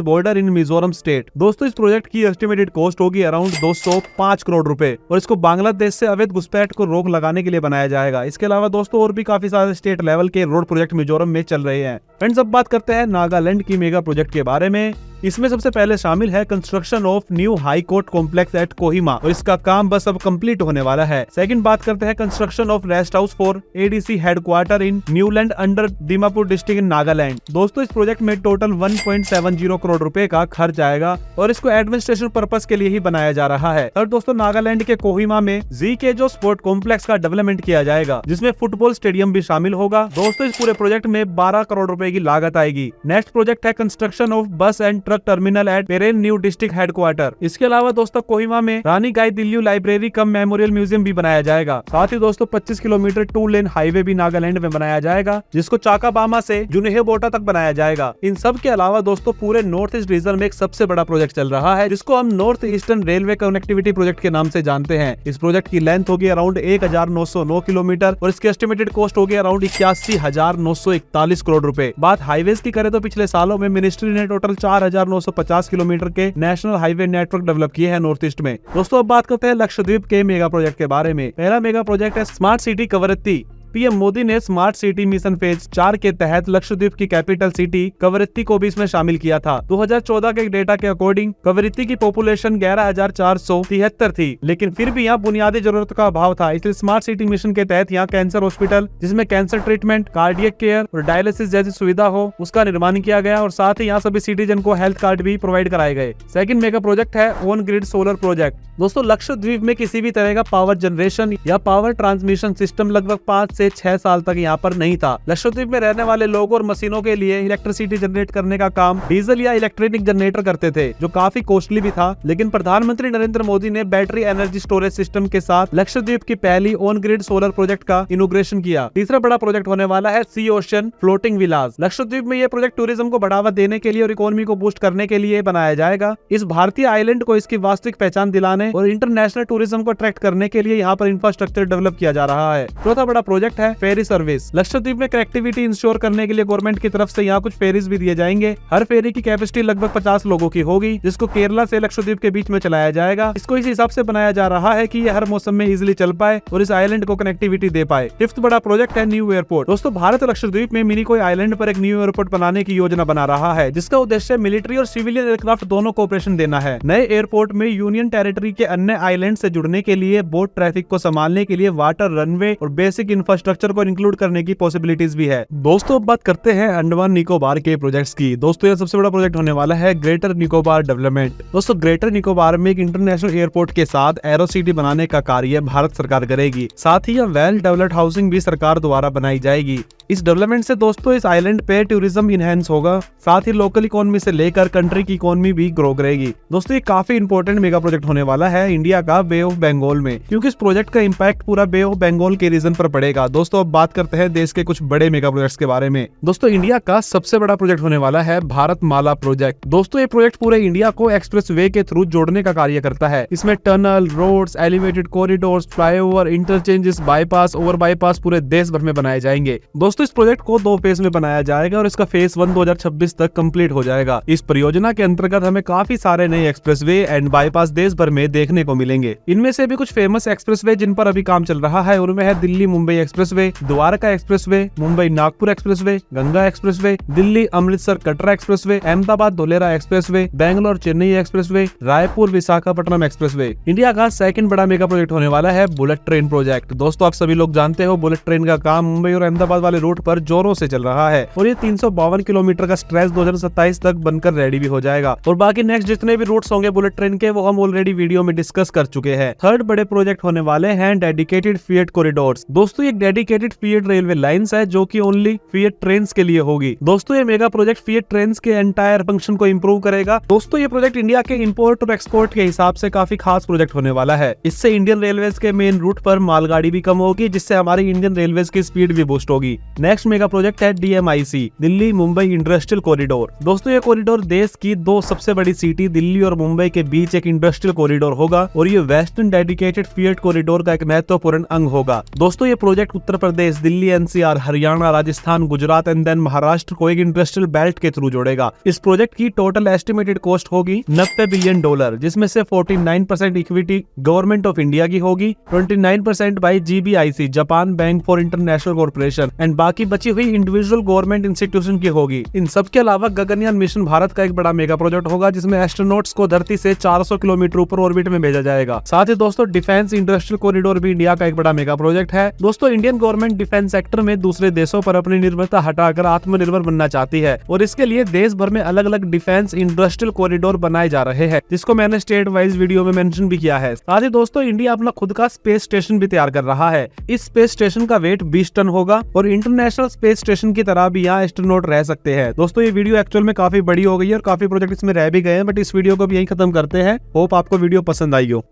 border in Mizoram state. दोस्तों, इस प्रोजेक्ट की एस्टिमेटेड कॉस्ट होगी अराउंड 205 करोड़ रुपए और इसको बांग्लादेश से अवैध घुसपैठ को रोक लगाने के लिए बनाया जाएगा। इसके अलावा दोस्तों और भी काफी सारे स्टेट लेवल के रोड प्रोजेक्ट मिजोरम में चल रहे हैं। फ्रेंड्स, अब बात करते हैं नागालैंड की मेगा प्रोजेक्ट के बारे में। इसमें सबसे पहले शामिल है construction of new high court complex at Kohima और इसका काम बस अब कंप्लीट होने वाला है। सेकंड बात करते हैं construction of rest house for ADC headquarter in Niuland under Dimapur district in Nagaland. दोस्तों, इस प्रोजेक्ट में टोटल 1.70 करोड़ रुपए का खर्च आएगा और इसको एडमिनिस्ट्रेशन पर्पस के लिए ही बनाया जा रहा है। और दोस्तों, नागालैंड के कोहिमा में जीकेजो स्पोर्ट कॉम्प्लेक्स का डेवलपमेंट किया जाएगा, जिसमें फुटबॉल स्टेडियम भी शामिल होगा। दोस्तों, इस पूरे प्रोजेक्ट में 12 करोड़ रुपए की लागत आएगी। नेक्स्ट प्रोजेक्ट है construction of bus and truck terminal at Peren new district headquarter. इसके अलावा दोस्तों कोहिमा में Rani Gaidinliu library cum memorial museum भी बनाया जाएगा। साथ ही दोस्तों 25 किलोमीटर 2 लेन हाईवे भी नागालैंड में बनाया जाएगा, जिसको चाकाबामा से जुनेहेबोटा तक बनाया जाएगा। इन सब के अलावा दोस्तों पूरे नॉर्थ ईस्ट रीजन में एक सबसे बड़ा प्रोजेक्ट चल रहा है, जिसको हम north eastern railway connectivity project के नाम से जानते हैं। इस प्रोजेक्ट की लेंथ होगी अराउंड 1909 किलोमीटर और इसकी एस्टिमेटेड कॉस्ट होगी अराउंड 81,941 करोड़ रुपए। बात हाईवेज की करें तो पिछले सालों में मिनिस्ट्री ने टोटल 4,950 किलोमीटर के नेशनल हाईवे नेटवर्क डेवलप किए हैं नॉर्थ ईस्ट में। दोस्तों अब बात करते हैं लक्षद्वीप के मेगा प्रोजेक्ट के बारे में। पहला मेगा प्रोजेक्ट है smart city Kavaratti. PM Modi ने स्मार्ट सिटी मिशन फेज 4 के तहत लक्षद्वीप की कैपिटल सिटी कवरत्ती को भी इसमें शामिल किया था। 2014 के डेटा के अकॉर्डिंग कवरत्ती की पॉपुलेशन 11,473 थी, लेकिन फिर भी यहाँ बुनियादी जरूरत का अभाव था। इसलिए स्मार्ट सिटी मिशन के तहत यहाँ कैंसर हॉस्पिटल, जिसमें कैंसर ट्रीटमेंट, कार्डियक केयर और डायलिसिस जैसी सुविधा हो, उसका निर्माण किया गया और साथ ही यहाँ सभी सिटीजन को हेल्थ कार्ड भी प्रोवाइड कराए गए। सेकंड मेगा प्रोजेक्ट है ऑन ग्रिड सोलर प्रोजेक्ट। दोस्तों लक्षद्वीप में किसी भी तरह का पावर जनरेशन या पावर ट्रांसमिशन सिस्टम लगभग 5 से 6 साल तक यहाँ पर नहीं था। लक्षद्वीप में रहने वाले लोगों और मशीनों के लिए इलेक्ट्रिसिटी जनरेट करने का काम डीजल या इलेक्ट्रॉनिक जनरेटर करते थे, जो काफी कॉस्टली भी था। लेकिन प्रधानमंत्री नरेंद्र मोदी ने बैटरी एनर्जी स्टोरेज सिस्टम के साथ लक्षद्वीप की पहली ऑन ग्रिड सोलर प्रोजेक्ट का इनॉग्रेशन किया। तीसरा बड़ा प्रोजेक्ट होने वाला है सी ओशन फ्लोटिंग विलास। लक्षद्वीप में यह प्रोजेक्ट टूरिज्म को बढ़ावा देने के लिए और इकोनॉमी को बूस्ट करने के लिए बनाया जाएगा। इस भारतीय आइलैंड को इसकी वास्तविक पहचान दिलाने और इंटरनेशनल टूरिज्म को अट्रैक्ट करने के लिए यहाँ पर इंफ्रास्ट्रक्चर डेवलप किया जा रहा है। चौथा बड़ा प्रोजेक्ट है फेरी सर्विस। लक्षद्वीप में कनेक्टिविटी इंश्योर करने के लिए गवर्नमेंट की तरफ से यहाँ कुछ फेरीज भी दिए जाएंगे। हर फेरी की कैपेसिटी लगभग 50 लोगों की होगी, जिसको केरला से लक्षद्वीप के बीच में चलाया जाएगा। इसको इस हिसाब से बनाया जा रहा है कि ये हर मौसम में इजिली चल पाए और इस आइलैंड को कनेक्टिविटी दे पाए। फिफ्थ बड़ा प्रोजेक्ट है न्यू एयरपोर्ट। दोस्तों भारत लक्षद्वीप में मिनी कोई आइलैंड पर एक न्यू एयरपोर्ट बनाने की योजना बना रहा है, जिसका उद्देश्य मिलिट्री और सिविलियन एयरक्राफ्ट दोनों को ऑपरेशन देना है। नए एयरपोर्ट में यूनियन टेरिटरी के अन्य आइलैंड से जुड़ने के लिए, बोट ट्रैफिक को संभालने के लिए वाटर रनवे और बेसिक इंफ्रास्ट्रक्चर को इंक्लूड करने की पॉसिबिलिटीज भी है। दोस्तों अब बात करते हैं अंडमान निकोबार के प्रोजेक्ट्स की। दोस्तों यह सबसे बड़ा प्रोजेक्ट होने वाला है ग्रेटर निकोबार डेवलपमेंट। दोस्तों ग्रेटर निकोबार में एक इंटरनेशनल एयरपोर्ट के साथ एरो सिटी बनाने का कार्य भारत सरकार करेगी। साथ ही यह वेल डेवलप्ड हाउसिंग भी सरकार द्वारा बनाई जाएगी। इस डेवलपमेंट से दोस्तों इस आइलैंड पे टूरिज्म इनहेंस होगा, साथ ही लोकल इकोनॉमी से लेकर कंट्री की इकोनॉमी भी ग्रो करेगी। दोस्तों ये काफी इंपॉर्टेंट मेगा प्रोजेक्ट होने वाला है इंडिया का बे ऑफ बंगाल में, क्योंकि इस प्रोजेक्ट का इम्पैक्ट पूरा बे ऑफ बंगाल के रीजन पर पड़ेगा। दोस्तों अब बात करते हैं देश के कुछ बड़े मेगा प्रोजेक्ट्स के बारे में। दोस्तों इंडिया का सबसे बड़ा प्रोजेक्ट होने वाला है भारत माला प्रोजेक्ट। दोस्तों ये प्रोजेक्ट पूरे इंडिया को एक्सप्रेस वे के थ्रू जोड़ने का कार्य करता है। इसमें tunnel, roads, elevated corridors, flyover, interchanges, bypass, over bypass पूरे देश भर में बनाए जाएंगे। दोस्तों इस प्रोजेक्ट को 2 फेज में बनाया जाएगा और इसका फेज 1 2026 तक कंप्लीट हो जाएगा। इस परियोजना के अंतर्गत हमें काफी सारे नए एक्सप्रेसवे एंड बाईपास देश भर में देखने को मिलेंगे। इनमें से भी कुछ फेमस एक्सप्रेसवे जिन पर अभी काम चल रहा है उनमें है Delhi Mumbai expressway, Dwarka expressway, Mumbai Nagpur expressway, Ganga expressway, Delhi Amritsar Katra expressway, Ahmedabad Dholera expressway, Bangalore Chennai expressway, Raipur Visakhapatnam expressway. India का सेकंड बड़ा मेगा प्रोजेक्ट होने वाला है बुलेट ट्रेन प्रोजेक्ट। दोस्तों आप सभी लोग जानते हो बुलेट ट्रेन का काम मुंबई और अहमदाबाद वाले रूट पर जोरों से चल रहा है और ये 352 किलोमीटर का स्ट्रेच 2027 तक बनकर रेडी भी हो जाएगा। और बाकी नेक्स्ट जितने भी रूट्स होंगे बुलेट ट्रेन के वो हम ऑलरेडी वीडियो में डिस्कस कर चुके हैं। थर्ड बड़े प्रोजेक्ट होने वाले हैं डेडिकेटेड फ्रेट कॉरिडोर्स। दोस्तों ये डेडिकेटेड फ्रेट रेलवे लाइंस है जो कि ओनली फ्रेट ट्रेन्स के लिए होगी। दोस्तों ये मेगा प्रोजेक्ट फ्रेट ट्रेन्स के एंटायर फंक्शन को इंप्रूव करेगा। दोस्तों ये प्रोजेक्ट इंडिया के इंपोर्ट और एक्सपोर्ट के हिसाब से काफी खास प्रोजेक्ट होने वाला है। इससे इंडियन रेलवेज के मेन रूट पर मालगाड़ी भी कम होगी, जिससे हमारी इंडियन रेलवेज की स्पीड भी बूस्ट होगी। नेक्स्ट मेगा प्रोजेक्ट है DMIC, Delhi Mumbai industrial corridor. दोस्तों ये कॉरिडोर देश की 2 सबसे बड़ी सिटी दिल्ली और मुंबई के बीच एक इंडस्ट्रियल कॉरिडोर होगा और ये वेस्टर्न डेडिकेटेड फ्रेट कॉरिडोर का एक महत्वपूर्ण अंग होगा। दोस्तों ये project Uttar Pradesh, Delhi, NCR, Haryana, Rajasthan, Gujarat and then Maharashtra को एक इंडस्ट्रियल बेल्ट के थ्रू जोड़ेगा। इस प्रोजेक्ट की टोटल एस्टिमेटेड कॉस्ट होगी $90 बिलियन, जिसमें से 49% इक्विटी गवर्नमेंट ऑफ इंडिया की होगी, 29% by GBIC Japan bank for international corporation and बाकी बची हुई इंडिविजुअल गवर्नमेंट इंस्टीट्यूशन की होगी। इन सब के अलावा गगनयान मिशन भारत का एक बड़ा मेगा प्रोजेक्ट होगा, जिसमें एस्ट्रोनॉट्स को धरती से 400 किलोमीटर ऊपर ऑर्बिट में भेजा जाएगा। साथ ही दोस्तों डिफेंस इंडस्ट्रियल कॉरिडोर भी इंडिया का एक बड़ा मेगा प्रोजेक्ट है। दोस्तों इंडियन गवर्नमेंट डिफेंस सेक्टर में दूसरे देशों पर अपनी निर्भरता हटाकर आत्मनिर्भर बनना चाहती है और इसके लिए देश भर में अलग अलग डिफेंस इंडस्ट्रियल कॉरिडोर बनाए जा रहे हैं, जिसको मैंने स्टेट वाइज वीडियो में मेंशन भी किया है। साथ ही दोस्तों इंडिया अपना खुद का स्पेस स्टेशन भी तैयार कर रहा है। इस स्पेस स्टेशन का वेट 20 टन होगा और इंटरनेशनल इंटरनेशनल स्पेस स्टेशन की तरह भी यहाँ एस्ट्रोनॉट रह सकते हैं। दोस्तों ये वीडियो एक्चुअल में काफी बड़ी हो गई है और काफी प्रोजेक्ट इसमें रह भी गए हैं, बट इस वीडियो को भी यही खत्म करते हैं। होप आपको वीडियो पसंद आई हो।